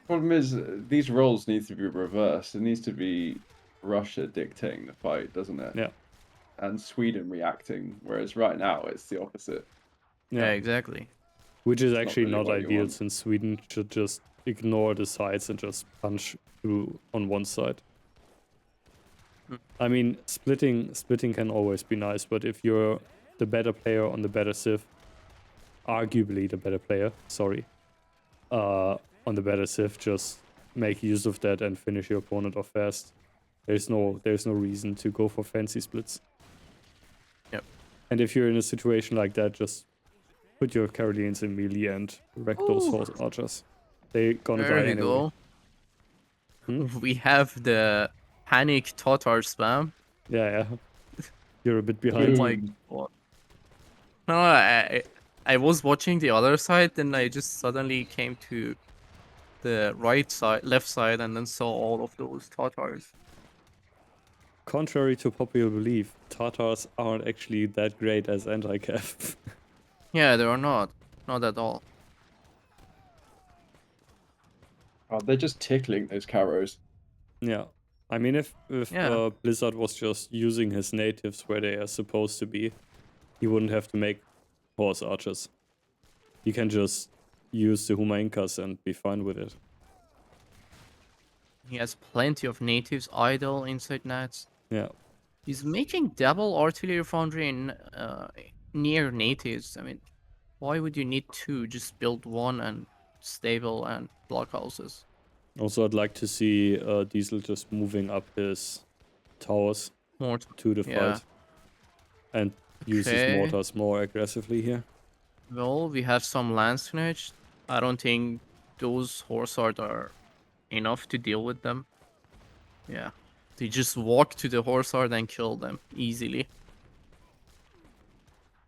Speaker 3: Problem is, these roles need to be reversed. It needs to be Russia dictating the fight, doesn't it?
Speaker 2: Yeah.
Speaker 3: And Sweden reacting, whereas right now it's the opposite.
Speaker 1: Yeah, exactly.
Speaker 2: Which is
Speaker 3: It's not
Speaker 2: actually
Speaker 3: really
Speaker 2: not
Speaker 3: what you
Speaker 2: ideal,
Speaker 3: want.
Speaker 2: since Sweden should just ignore the sides and just punch through on one side. I mean, splitting can always be nice, but if you're the better player on the better civ, arguably the better player, sorry, on the better civ, just make use of that and finish your opponent off fast. There's no reason to go for fancy splits.
Speaker 1: Yep.
Speaker 2: And if you're in a situation like that, just put your Carolines in melee and wreck those horse archers. They're gonna
Speaker 1: There
Speaker 2: die
Speaker 1: we
Speaker 2: anyway.
Speaker 1: go. We have the panic Tatar spam.
Speaker 2: Yeah. You're a bit
Speaker 1: Oh
Speaker 2: behind.
Speaker 1: my god. No, I was watching the other side, then I just suddenly came to the right side, left side, and then saw all of those Tatars.
Speaker 2: Contrary to popular belief, Tatars aren't actually that great as anti-cav.
Speaker 1: Yeah, they are not. Not at all.
Speaker 3: Oh, they're just tickling those carrows.
Speaker 2: Yeah. I mean, if
Speaker 1: Yeah.
Speaker 2: Blizzard was just using his natives where they are supposed to be, he wouldn't have to make horse archers. He can just use the Humainkas and be fine with it.
Speaker 1: He has plenty of natives idle inside nats.
Speaker 2: Yeah.
Speaker 1: He's making double artillery foundry in near natives. I mean, why would you need 2? Just build 1 and stable and blockhouses.
Speaker 2: Also, I'd like to see Dsal just moving up his towers
Speaker 1: More
Speaker 2: to the fight. And use his
Speaker 1: Okay.
Speaker 2: mortars more aggressively here.
Speaker 1: Well, we have some lands finished. I don't think those horsard are enough to deal with them. Yeah. They just walk to the horsard and kill them easily.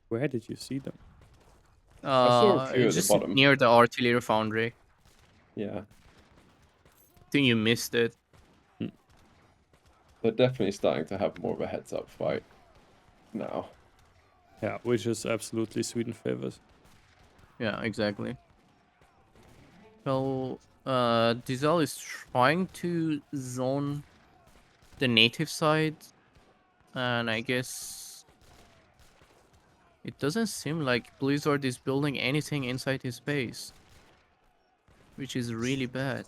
Speaker 2: Where did you see them?
Speaker 3: I saw a few at the
Speaker 1: Just
Speaker 3: bottom.
Speaker 1: near the artillery foundry.
Speaker 3: Yeah,
Speaker 1: I think you missed it.
Speaker 3: they're definitely starting to have more of a heads-up fight now.
Speaker 2: Yeah, which is absolutely Sweden favored.
Speaker 1: Yeah, exactly. Well, Dsal is trying to zone the native side, and I guess it doesn't seem like Blizzard is building anything inside his base, which is really bad.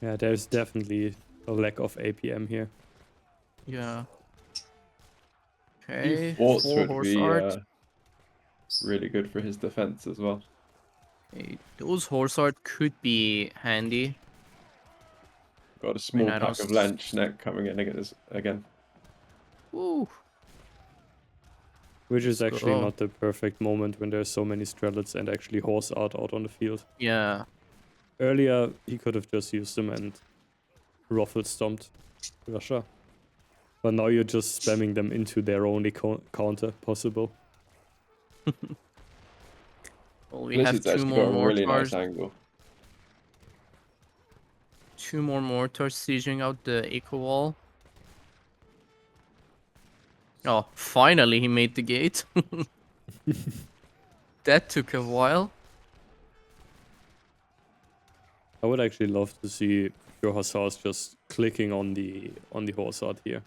Speaker 2: Yeah, there's definitely a lack of APM here.
Speaker 1: Yeah.
Speaker 3: Few
Speaker 1: Okay,
Speaker 3: forts
Speaker 1: 4
Speaker 3: would
Speaker 1: horse
Speaker 3: be
Speaker 1: art.
Speaker 3: really good for his defense as well.
Speaker 1: Okay, those horse art could be handy.
Speaker 3: Got a small
Speaker 1: I
Speaker 3: pack
Speaker 1: don't
Speaker 3: of Lench neck coming in again.
Speaker 1: Ooh.
Speaker 2: Which is
Speaker 1: Let's
Speaker 2: actually
Speaker 1: go.
Speaker 2: not the perfect moment when there's so many Strelets and actually horse art out on the field.
Speaker 1: Yeah.
Speaker 2: Earlier, he could have just used them and ruffle stomped Russia. But now you're just spamming them into their only counter possible.
Speaker 1: Well, we have
Speaker 3: Blizzard's
Speaker 1: 2
Speaker 3: actually
Speaker 1: more
Speaker 3: got a really
Speaker 1: mortars.
Speaker 3: nice angle.
Speaker 1: 2 more mortars sieging out the eco wall. Oh, finally he made the gate. That took a while.
Speaker 2: I would actually love to see your hussars just clicking on the horse art here.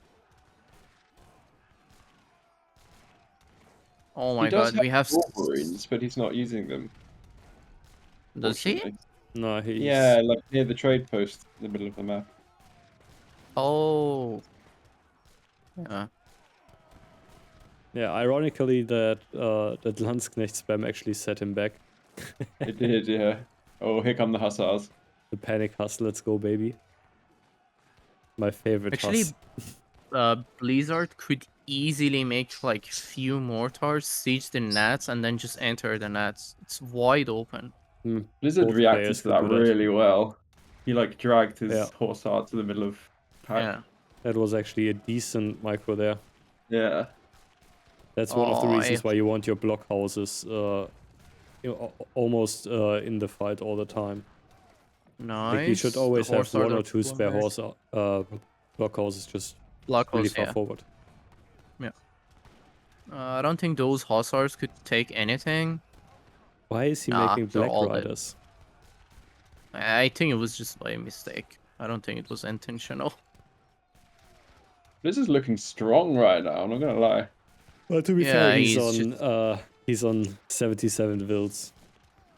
Speaker 1: Oh
Speaker 3: He
Speaker 1: my
Speaker 3: does
Speaker 1: god,
Speaker 3: have
Speaker 1: we have.
Speaker 3: Wolverines, but he's not using them,
Speaker 1: Does he?
Speaker 3: fortunately.
Speaker 2: No, he's
Speaker 3: Yeah, like near the trade post in the middle of the map.
Speaker 1: Oh. Yeah.
Speaker 2: yeah. Ironically, that that Landsknecht spam actually set him back.
Speaker 3: It did, yeah. Oh, here come the hussars.
Speaker 2: The panic huss, let's go, baby. My favorite
Speaker 1: Actually,
Speaker 2: huss.
Speaker 1: Blizzard could easily make like few mortars, siege the nets, and then just enter the nets. It's wide open.
Speaker 3: Blizzard
Speaker 2: Both
Speaker 3: reacted
Speaker 2: players
Speaker 3: to
Speaker 2: could
Speaker 3: that
Speaker 2: do that.
Speaker 3: really well. He like dragged
Speaker 2: Yeah,
Speaker 3: his hussar to the middle of pack.
Speaker 1: Yeah.
Speaker 2: that was actually a decent micro there.
Speaker 3: Yeah.
Speaker 2: That's one of the
Speaker 1: Oh,
Speaker 2: reasons why you want your block houses almost in the fight all the time. Like you should
Speaker 1: nice. The
Speaker 2: always have
Speaker 1: horse are
Speaker 2: one
Speaker 1: the
Speaker 2: or two spare
Speaker 1: plumbers.
Speaker 2: block houses just
Speaker 1: Block
Speaker 2: really
Speaker 1: house,
Speaker 2: far
Speaker 1: yeah.
Speaker 2: forward.
Speaker 1: Yeah. I don't think those hussars could take anything.
Speaker 2: Why is he
Speaker 1: Nah,
Speaker 2: making
Speaker 1: they're
Speaker 2: Black
Speaker 1: all dead.
Speaker 2: Riders?
Speaker 1: I think it was just by mistake. I don't think it was intentional.
Speaker 3: Blizzard's looking strong right now, I'm not gonna lie.
Speaker 2: Well, to be
Speaker 1: Yeah,
Speaker 2: fair, he's on 77 wilds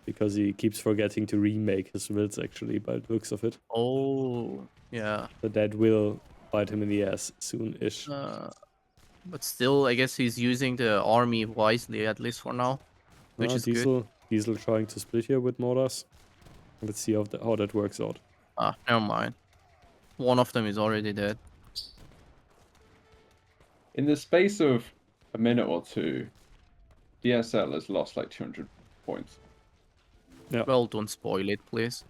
Speaker 2: because he keeps forgetting to remake his wilds actually by the looks of it.
Speaker 1: Oh, yeah.
Speaker 2: So that will bite him in the ass soon-ish.
Speaker 1: But still, I guess he's using the army wisely, at least for now, which is good.
Speaker 2: Diesel trying to split here with Moras. Let's see how that works out.
Speaker 1: Ah, never mind. One of them is already dead.
Speaker 3: In the space of a minute or two, DSL has lost like 200 points.
Speaker 2: Yeah.
Speaker 1: Well, don't spoil it, please.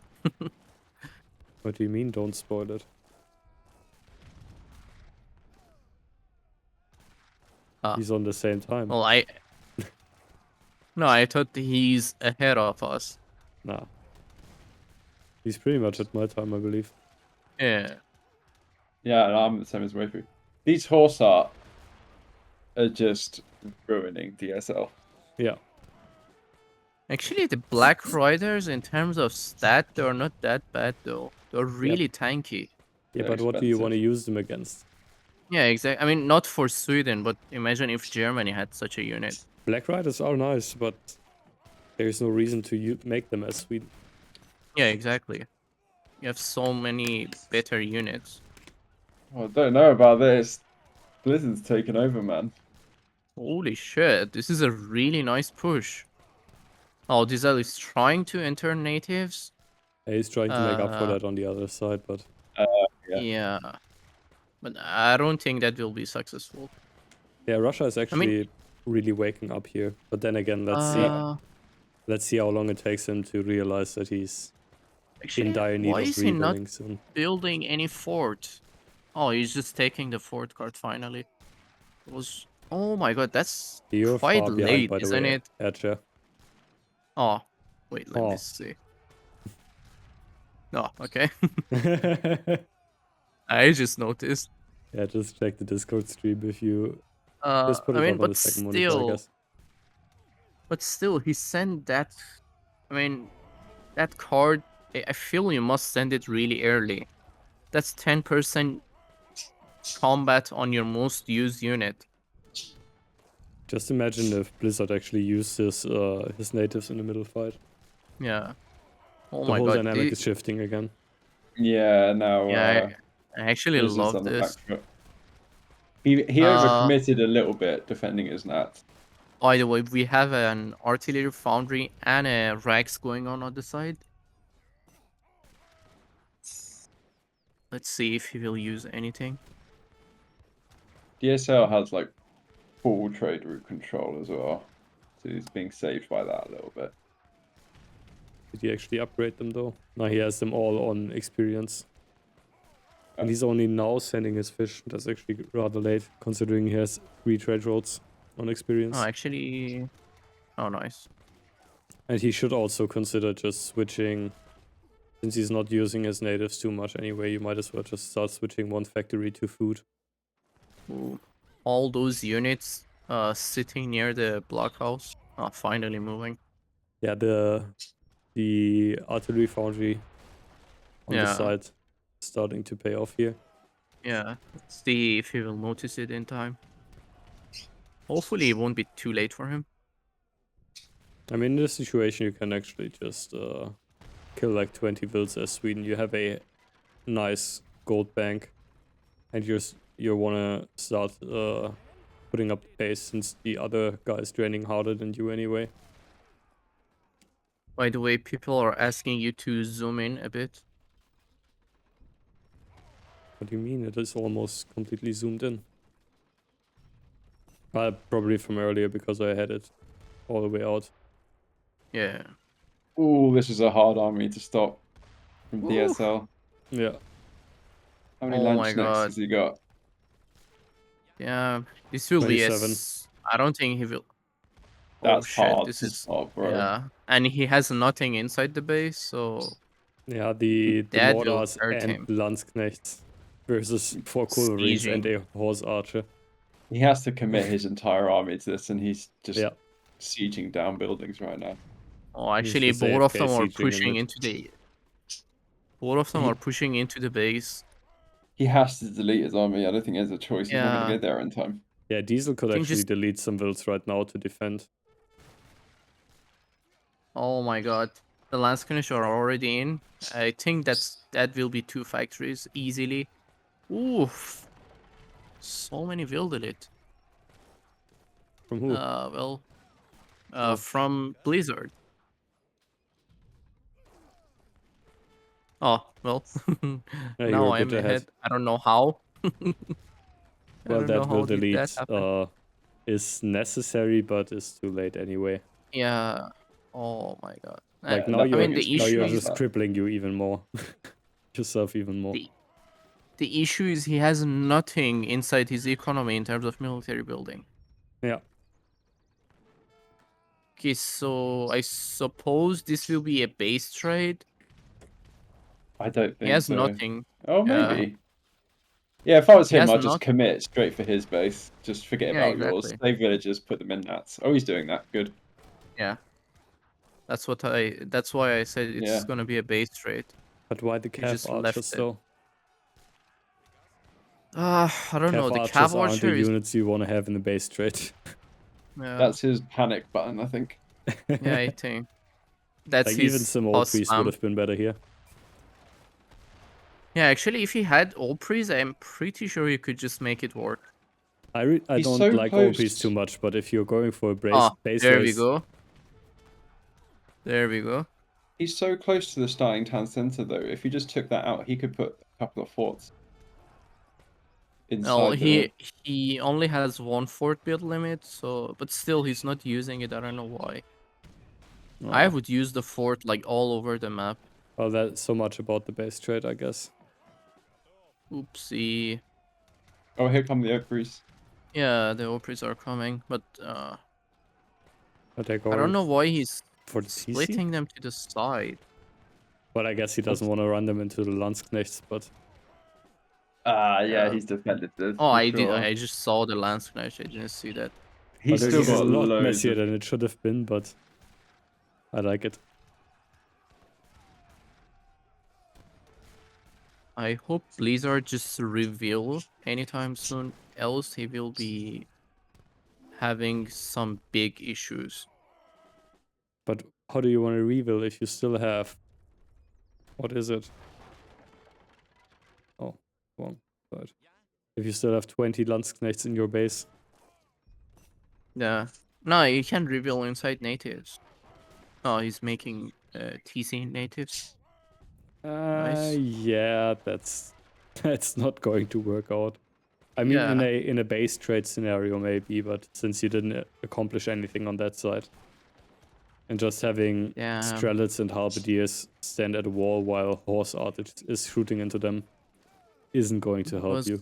Speaker 2: What do you mean, don't spoil it? He's on the same time.
Speaker 1: Well, No, I thought he's ahead of us.
Speaker 2: Nah. He's pretty much at my time, I believe.
Speaker 1: Yeah.
Speaker 3: Yeah, and I'm the same as Waifu. These horse art are just ruining DSL.
Speaker 2: Yeah.
Speaker 1: Actually, the Black Riders, in terms of stat, they're not that bad, though. They're really tanky.
Speaker 2: Yeah,
Speaker 3: They're
Speaker 2: but what do you want to
Speaker 3: expensive.
Speaker 2: use them against?
Speaker 1: Yeah, exactly. I mean, not for Sweden, but imagine if Germany had such a unit.
Speaker 2: Black Riders are nice, but there's no reason to make them as Sweden.
Speaker 1: Yeah, exactly. You have so many better units.
Speaker 3: Well, I don't know about this. Blizzard's taken over, man.
Speaker 1: Holy shit, this is a really nice push. Oh, Dsal is trying to enter natives.
Speaker 2: Yeah, he's trying to make up for that on the other side, but
Speaker 1: Yeah. But I don't think that will be successful.
Speaker 2: yeah, Russia is actually really waking up here. But then again, let's see how long it takes him to realize that he's in dire need
Speaker 1: why
Speaker 2: of
Speaker 1: is he not
Speaker 2: rebuilding soon.
Speaker 1: building any fort? Oh, he's just taking the fort card finally. It was. Oh my god, that's
Speaker 2: You're
Speaker 1: quite
Speaker 2: far behind,
Speaker 1: late,
Speaker 2: by the
Speaker 1: isn't
Speaker 2: way,
Speaker 1: it?
Speaker 2: Erchere.
Speaker 1: Oh, wait, let me
Speaker 2: Oh.
Speaker 1: see. Oh, okay. I just noticed.
Speaker 2: Yeah, just check the Discord stream if you just put
Speaker 1: I
Speaker 2: it
Speaker 1: mean,
Speaker 2: up on
Speaker 1: but
Speaker 2: the second monitor, I
Speaker 1: still,
Speaker 2: guess.
Speaker 1: he sent that. I mean, that card. I feel you must send it really early. That's 10% combat on your most used unit.
Speaker 2: Just imagine if Blizzard actually used his natives in the middle fight.
Speaker 1: Yeah. Oh
Speaker 2: The
Speaker 1: my
Speaker 2: whole
Speaker 1: god.
Speaker 2: dynamic is shifting again.
Speaker 3: Yeah, now
Speaker 1: Yeah, I actually
Speaker 3: Blizzard's
Speaker 1: love
Speaker 3: on the back
Speaker 1: this.
Speaker 3: foot. He overcommitted a little bit defending his nats.
Speaker 1: By the way, we have an artillery foundry and a rags going on the side. Let's see if he will use anything.
Speaker 3: DSL has like full trade route control as well. So he's being saved by that a little bit.
Speaker 2: Did he actually upgrade them though? No, he has them all on experience. And he's only now sending his fish. That's actually rather late, considering he has 3 trade routes on experience.
Speaker 1: Oh, actually... Oh, nice.
Speaker 2: And he should also consider just switching. Since he's not using his natives too much anyway, you might as well just start switching one factory to food.
Speaker 1: Ooh. All those units sitting near the blockhouse are finally moving.
Speaker 2: Yeah, the artillery foundry on the side is starting to pay off here.
Speaker 1: Yeah, let's see if he will notice it in time. Hopefully, it won't be too late for him.
Speaker 2: I mean, in this situation, you can actually just kill like 20 vills as Sweden. You have a nice gold bank, and you wanna start putting up the pace since the other guy is training harder than you anyway.
Speaker 1: By the way, people are asking you to zoom in a bit.
Speaker 2: What do you mean? It is almost completely zoomed in. Probably from earlier because I had it all the way out.
Speaker 1: Yeah.
Speaker 3: Ooh, this is a hard army to stop from
Speaker 1: Ooh.
Speaker 3: DSL.
Speaker 2: Yeah.
Speaker 3: How many
Speaker 1: Oh my
Speaker 3: Lanchnecks
Speaker 1: god.
Speaker 3: has he got?
Speaker 1: Yeah. This will be
Speaker 2: 27.
Speaker 1: I don't think he will. Oh
Speaker 3: That's
Speaker 1: shit.
Speaker 3: hard
Speaker 1: This
Speaker 3: to
Speaker 1: is.
Speaker 3: stop, bro.
Speaker 1: Yeah. And he has nothing inside the base, so
Speaker 2: Yeah, the
Speaker 1: that will
Speaker 2: Mordars
Speaker 1: hurt
Speaker 2: and
Speaker 1: him.
Speaker 2: Landsknechts versus 4 Culverines and
Speaker 1: Sieging.
Speaker 2: a Horse Archer.
Speaker 3: He has to commit his entire army to this, and he's just
Speaker 2: Yeah.
Speaker 3: sieging down buildings right now.
Speaker 1: Oh,
Speaker 2: He's
Speaker 1: actually,
Speaker 2: just
Speaker 1: both of
Speaker 2: AFK
Speaker 1: them are
Speaker 2: sieging in
Speaker 1: pushing
Speaker 2: it.
Speaker 1: into the. Both of them are pushing into the base.
Speaker 3: He has to delete his army. I don't think he has a choice. He's not going to
Speaker 1: Yeah.
Speaker 3: get there in time.
Speaker 2: Yeah, Diesel could
Speaker 1: Can
Speaker 2: actually
Speaker 1: just-
Speaker 2: delete some vills right now to defend.
Speaker 1: Oh my god. The Landscanish are already in. I think that will be 2 factories easily. Oof. So many will delete.
Speaker 2: From who?
Speaker 1: Well,
Speaker 2: Oh.
Speaker 1: from Blizzard. Oh, well.
Speaker 2: Yeah, you
Speaker 1: Now
Speaker 2: were a
Speaker 1: I'm
Speaker 2: bit ahead.
Speaker 1: ahead. I don't know how. I
Speaker 2: Well,
Speaker 1: don't know
Speaker 2: that will
Speaker 1: how did that
Speaker 2: delete
Speaker 1: happen.
Speaker 2: is necessary, but is too late anyway.
Speaker 1: Yeah. Oh my god.
Speaker 2: Like now
Speaker 3: nothing
Speaker 1: I
Speaker 2: you're
Speaker 1: mean,
Speaker 3: against
Speaker 1: the
Speaker 2: now
Speaker 3: me
Speaker 1: issue
Speaker 2: you're
Speaker 3: past
Speaker 1: is
Speaker 2: just
Speaker 3: that.
Speaker 2: crippling you even more. Yourself even more.
Speaker 1: the issue is he has nothing inside his economy in terms of military building.
Speaker 2: Yeah.
Speaker 1: Okay, so I suppose this will be a base trade.
Speaker 3: I don't
Speaker 1: He
Speaker 3: think
Speaker 1: has
Speaker 3: so.
Speaker 1: nothing.
Speaker 3: Oh,
Speaker 1: Yeah.
Speaker 3: maybe. Yeah, if I was
Speaker 1: He
Speaker 3: him,
Speaker 1: has
Speaker 3: I'd just
Speaker 1: not.
Speaker 3: commit straight for his base. Just forget
Speaker 1: Yeah,
Speaker 3: about yours.
Speaker 1: exactly.
Speaker 3: Save villagers, put them in nats. Oh, he's doing that. Good.
Speaker 1: Yeah. That's why I said it's
Speaker 3: Yeah.
Speaker 1: gonna be a base trade.
Speaker 2: But why the
Speaker 1: He
Speaker 2: Cav
Speaker 1: just left
Speaker 2: Archers
Speaker 1: it.
Speaker 2: though?
Speaker 1: I don't know.
Speaker 2: Cav
Speaker 1: The
Speaker 2: Archers
Speaker 1: Cav
Speaker 2: aren't the
Speaker 1: Archer is.
Speaker 2: units you want to have in the base trade.
Speaker 1: Yeah.
Speaker 3: That's his panic button, I think.
Speaker 1: Yeah, I think that's
Speaker 2: Like even
Speaker 1: his
Speaker 2: some old
Speaker 1: pause
Speaker 2: priests would
Speaker 1: spam.
Speaker 2: have been better here.
Speaker 1: Yeah, actually, if he had all pre's, I'm pretty sure you could just make it work.
Speaker 2: I
Speaker 3: He's
Speaker 2: don't
Speaker 3: so
Speaker 2: like old priests
Speaker 3: close.
Speaker 2: too much, but if you're going for a
Speaker 1: Oh,
Speaker 2: base
Speaker 1: there we
Speaker 2: race,
Speaker 1: go. There we go.
Speaker 3: He's so close to the starting town center, though. If he just took that out, he could put a couple of forts
Speaker 1: Well,
Speaker 3: inside the.
Speaker 1: he only has 1 fort build limit, so but still he's not using it. I don't know why. I
Speaker 2: oh,
Speaker 1: would use the fort like all over the map.
Speaker 2: well, that's so much about the base trade, I guess.
Speaker 1: Oopsie.
Speaker 3: Oh, here come the Ercheres.
Speaker 1: Yeah, the Opries are coming, but
Speaker 2: Are they
Speaker 1: I
Speaker 2: going
Speaker 1: don't know why he's
Speaker 2: for the TC?
Speaker 1: splitting them to the side.
Speaker 2: But I guess he doesn't want to run them into the Landsknechts, but
Speaker 3: Ah, yeah,
Speaker 1: Yeah.
Speaker 3: he's defended this
Speaker 1: Oh,
Speaker 3: for
Speaker 1: I did.
Speaker 3: sure.
Speaker 1: I just saw the lance flash. I didn't see that.
Speaker 3: He's
Speaker 2: this
Speaker 3: still
Speaker 2: is a
Speaker 3: got
Speaker 2: lot
Speaker 3: loads
Speaker 2: messier
Speaker 3: of.
Speaker 2: than it should have been, but I like it.
Speaker 1: I hope Blizzard just reveal anytime soon. Else, he will be having some big issues.
Speaker 2: But how do you want to reveal if you still have... What is it? Oh, wrong side. If you still have 20 Landsknechts in your base.
Speaker 1: Yeah. No, you can reveal inside natives. Oh, he's making TC natives. Nice.
Speaker 2: Yeah, that's not going to work out. I mean,
Speaker 1: Yeah.
Speaker 2: in a base trade scenario maybe, but since you didn't accomplish anything on that side, and just having
Speaker 1: Yeah.
Speaker 2: Strelets and Halberdiers stand at a wall while Horse Archer is shooting into them isn't going to help you.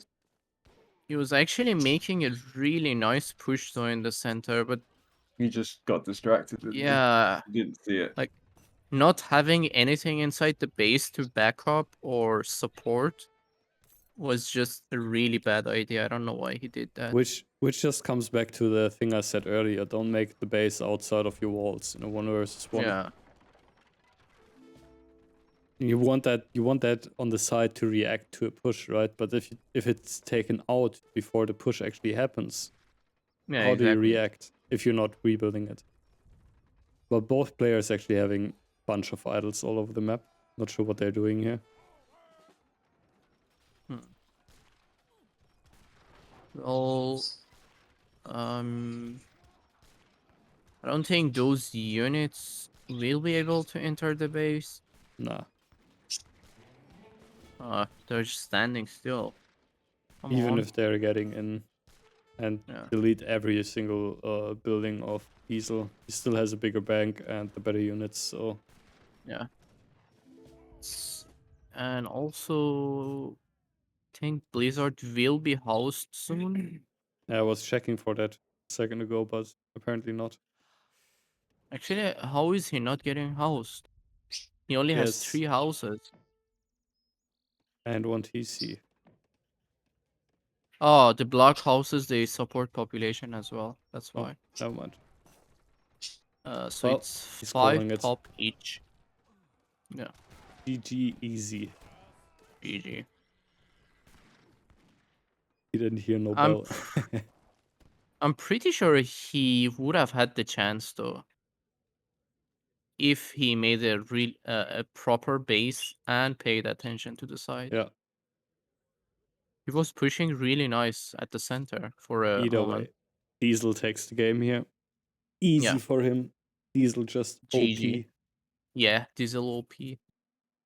Speaker 1: He was actually making a really nice push though in the center, but
Speaker 3: He just got distracted.
Speaker 1: yeah,
Speaker 3: He didn't see it.
Speaker 1: like not having anything inside the base to back up or support was just a really bad idea. I don't know why he did that.
Speaker 2: Which just comes back to the thing I said earlier. Don't make the base outside of your walls in a 1 versus 1.
Speaker 1: Yeah.
Speaker 2: You want that on the side to react to a push, right? But if it's taken out before the push actually happens,
Speaker 1: Yeah,
Speaker 2: how do you
Speaker 1: exactly.
Speaker 2: react if you're not rebuilding it? But both players actually having a bunch of idols all over the map. Not sure what they're doing here.
Speaker 1: Hmm. Well, I don't think those units will be able to enter the base.
Speaker 2: Nah.
Speaker 1: They're just standing still. Come
Speaker 2: Even
Speaker 1: on.
Speaker 2: if they're getting in and
Speaker 1: Yeah.
Speaker 2: delete every single building of Dsal, he still has a bigger bank and the better units, so
Speaker 1: Yeah. And also, think Blizzard will be housed soon.
Speaker 2: I was checking for that a second ago, but apparently not.
Speaker 1: Actually, how is he not getting housed? He only has
Speaker 2: Yes,
Speaker 1: 3 houses.
Speaker 2: and one TC.
Speaker 1: Oh, the block houses, they support population as well. That's
Speaker 2: Oh,
Speaker 1: why.
Speaker 2: never mind.
Speaker 1: So
Speaker 2: Well,
Speaker 1: it's
Speaker 2: he's
Speaker 1: 5
Speaker 2: calling it.
Speaker 1: pop each. Yeah,
Speaker 2: GG easy.
Speaker 1: GG.
Speaker 2: He didn't hear no
Speaker 1: I'm
Speaker 2: bell.
Speaker 1: I'm pretty sure he would have had the chance though, if he made a proper base and paid attention to the side.
Speaker 2: Yeah,
Speaker 1: He was pushing really nice at the center for a
Speaker 2: either
Speaker 1: moment.
Speaker 2: way. Dsal takes the game here. Easy
Speaker 1: Yeah,
Speaker 2: for him. Dsal just
Speaker 1: GG.
Speaker 2: OP.
Speaker 1: Yeah, Diesel OP.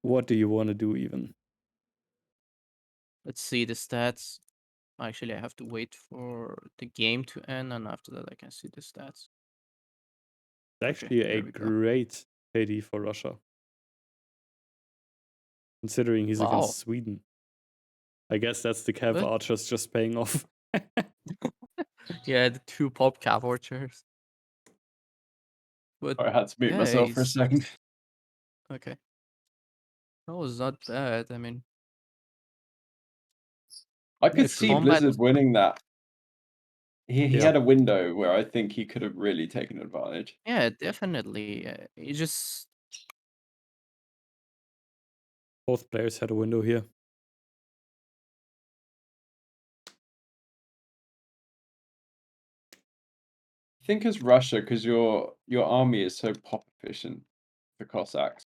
Speaker 2: What do you want to do even?
Speaker 1: Let's see the stats. Actually, I have to wait for the game to end, and after that, I can see the stats.
Speaker 2: It's
Speaker 1: Okay,
Speaker 2: actually a
Speaker 1: there we go.
Speaker 2: great KD for Russia, considering he's
Speaker 1: Wow.
Speaker 2: against Sweden. I guess that's the Cav
Speaker 1: But
Speaker 2: Archers just paying off.
Speaker 1: yeah, the 2 pop cap archers. But
Speaker 3: I had to mute
Speaker 1: yeah,
Speaker 3: myself for a
Speaker 1: he's
Speaker 3: second.
Speaker 1: okay. That was not bad. I mean,
Speaker 3: I
Speaker 1: the
Speaker 3: could see
Speaker 1: combat.
Speaker 3: Blizzard winning that. He
Speaker 2: Yeah,
Speaker 3: had a window where I think he could have really taken advantage.
Speaker 1: Yeah, definitely. It just
Speaker 2: both players had a window here.
Speaker 3: I think as Russia, because your army is so pop efficient, the Cossacks,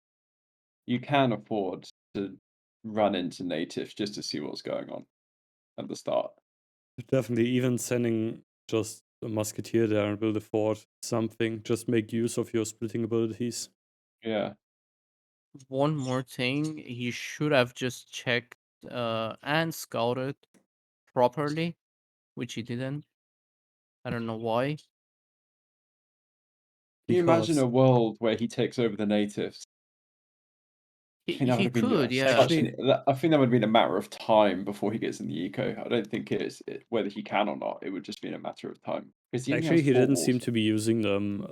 Speaker 3: you can afford to run into natives just to see what's going on at the start.
Speaker 2: Definitely, even sending just a musketeer there and build a fort, something. Just make use of your splitting abilities.
Speaker 3: Yeah.
Speaker 1: one more thing. He should have just checked and scouted properly, which he didn't. I don't know why.
Speaker 3: Can you imagine
Speaker 2: Because
Speaker 3: a world where he takes over the natives? I think that would
Speaker 1: He
Speaker 3: have been
Speaker 1: could, yeah.
Speaker 3: such
Speaker 2: actually,
Speaker 3: an. I think that would have been a matter of time before he gets in the eco. I don't think whether he can or not. It would just be a matter of time because he only
Speaker 2: actually,
Speaker 3: has
Speaker 2: he
Speaker 3: 4
Speaker 2: didn't
Speaker 3: walls.
Speaker 2: seem to be using them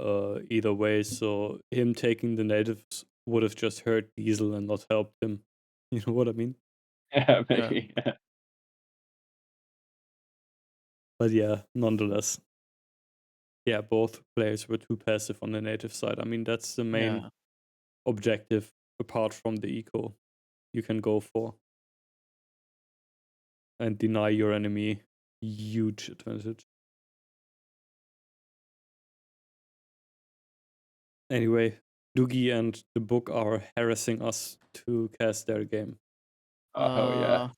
Speaker 2: either way. So him taking the natives would have just hurt Diesel and not helped him. You know what I mean?
Speaker 3: Yeah,
Speaker 1: Yeah.
Speaker 3: maybe.
Speaker 2: But yeah, nonetheless. Yeah, both players were too passive on the native side. I mean, that's the main
Speaker 1: Yeah.
Speaker 2: objective apart from the eco you can go for. And deny your enemy huge advantage. Anyway, Doogie and the book are harassing us to cast their game.
Speaker 3: Oh hell yeah!
Speaker 1: Uh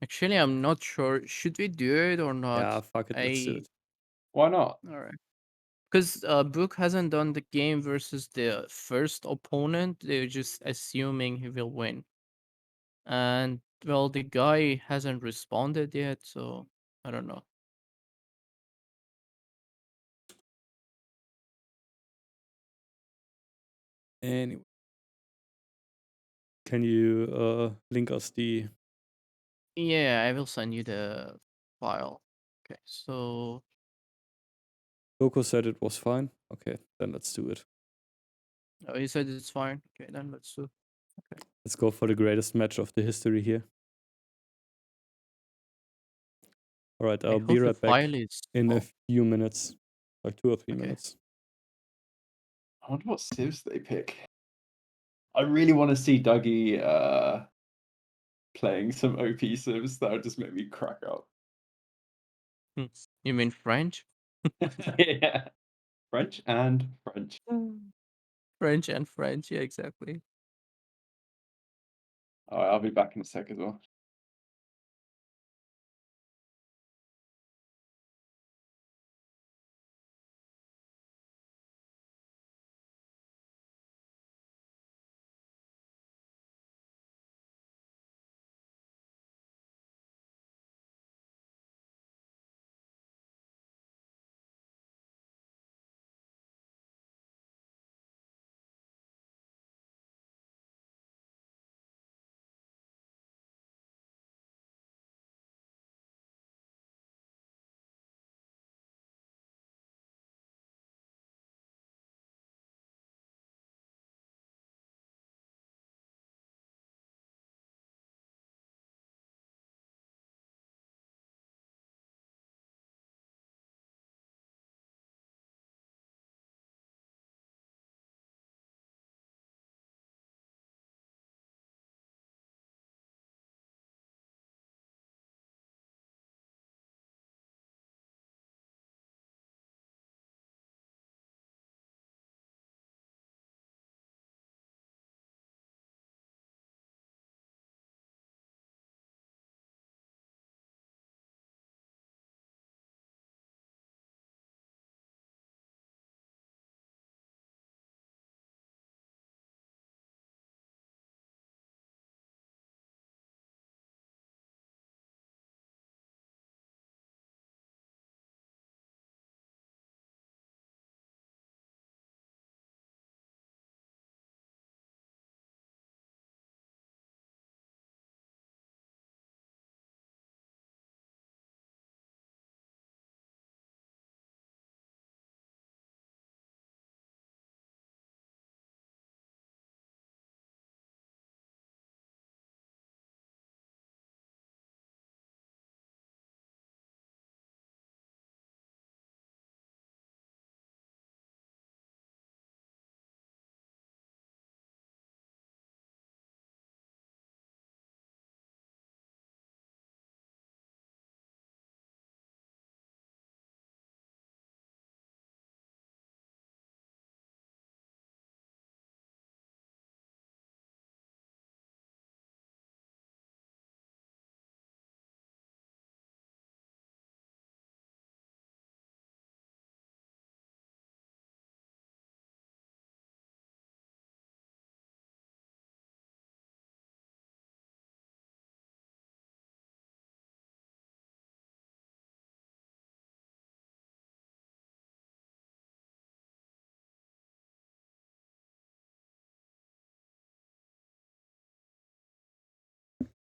Speaker 1: Actually, I'm not sure. Should we do it or
Speaker 2: Yeah,
Speaker 1: not?
Speaker 2: fuck it, let's do it.
Speaker 3: Why not?
Speaker 1: All right. Because Book hasn't done the game versus the first opponent. They're just assuming he will win. And well, the guy hasn't responded yet, so I don't know.
Speaker 2: Anyway, can you link us the
Speaker 1: Yeah, I will send you the file. Okay, so
Speaker 2: Coco said it was fine? Okay, then let's do it.
Speaker 1: oh, you said it's fine. Okay, then let's do. Okay.
Speaker 2: Let's go for the greatest match of the history here. All right,
Speaker 1: I
Speaker 2: I'll be
Speaker 1: hope the
Speaker 2: right back
Speaker 1: file is.
Speaker 2: in a
Speaker 1: Oh,
Speaker 2: few minutes, like 2 or 3
Speaker 1: okay.
Speaker 2: minutes.
Speaker 3: I wonder what civs they pick. I really want to see Dougie playing some OP civs. That would just make me crack up.
Speaker 1: You mean French?
Speaker 3: Yeah. French and French.
Speaker 1: French and French, yeah, exactly.
Speaker 3: All right, I'll be back in a sec as well.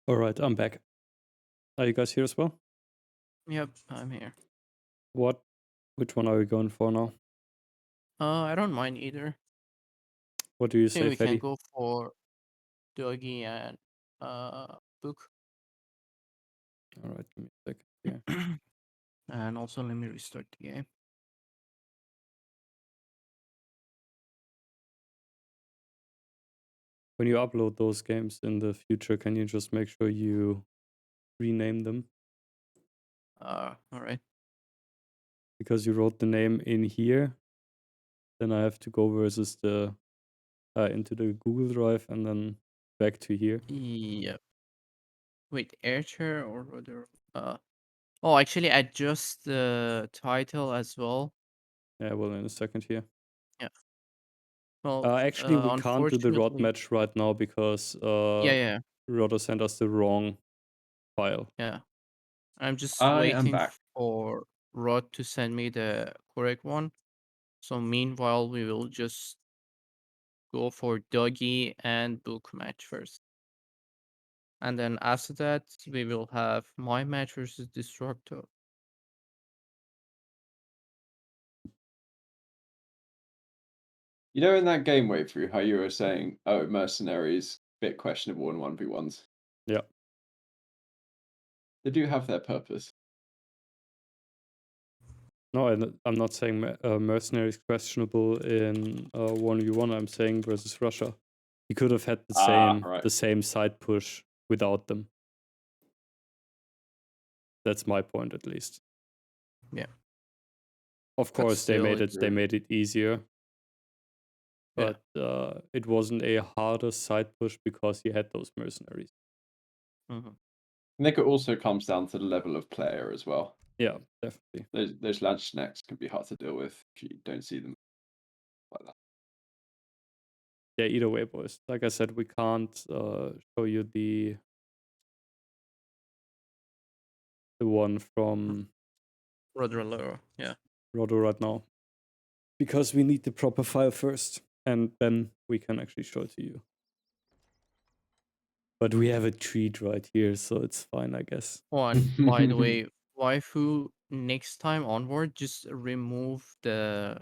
Speaker 2: All right, I'm back. Are you guys here as well?
Speaker 1: Yep, I'm here.
Speaker 2: Which one are we going for now?
Speaker 1: I don't mind either.
Speaker 2: What do you
Speaker 1: I think
Speaker 2: say,
Speaker 1: we can
Speaker 2: Freddy?
Speaker 1: go for Doggy and Book.
Speaker 2: All right, give me a second here.
Speaker 1: And also let me restart the game.
Speaker 2: When you upload those games in the future, can you just make sure you rename them?
Speaker 1: Alright.
Speaker 2: Because you wrote the name in here, then I have to go versus the into the Google Drive and then back to here.
Speaker 1: Yep. Wait, Erchere or other? Oh, actually, adjust the title as well.
Speaker 2: Yeah, well, in a second here.
Speaker 1: Yeah. Well,
Speaker 2: Actually, we can't do the rod
Speaker 1: unfortunately,
Speaker 2: match right now because
Speaker 1: yeah.
Speaker 2: Rodo sent us the wrong file.
Speaker 1: Yeah. I'm just
Speaker 3: I am
Speaker 1: waiting
Speaker 3: back.
Speaker 1: for Rod to send me the correct one. So meanwhile, we will just go for Doggy and Book match first. And then after that, we will have my match versus Destructo.
Speaker 3: You know, in that game way through how you were saying, oh, mercenaries bit questionable in 1v1s.
Speaker 2: Yeah.
Speaker 3: They do have their purpose.
Speaker 2: No, I'm not saying mercenary is questionable in 1v1. I'm saying versus Russia. He could have had
Speaker 3: Right.
Speaker 2: the same side push without them. That's my point, at least.
Speaker 1: Yeah.
Speaker 2: Of
Speaker 1: But
Speaker 2: course, they
Speaker 1: still,
Speaker 2: made
Speaker 1: it's
Speaker 2: it. They made it easier,
Speaker 1: yeah.
Speaker 2: but it wasn't a harder side push because you had those mercenaries.
Speaker 1: Hmm.
Speaker 3: I think it also comes down to the level of player as well.
Speaker 2: Yeah, definitely.
Speaker 3: Those Landsknechts can be hard to deal with if you don't see them like that.
Speaker 2: Yeah, either way, boys. Like I said, we can't show you the one from
Speaker 1: Roadrunner, yeah.
Speaker 2: Rodo right now because we need the proper file first, and then we can actually show it to you. But we have a treat right here, so it's fine, I guess.
Speaker 1: Oh, and by the way, waifu, next time onward, just remove the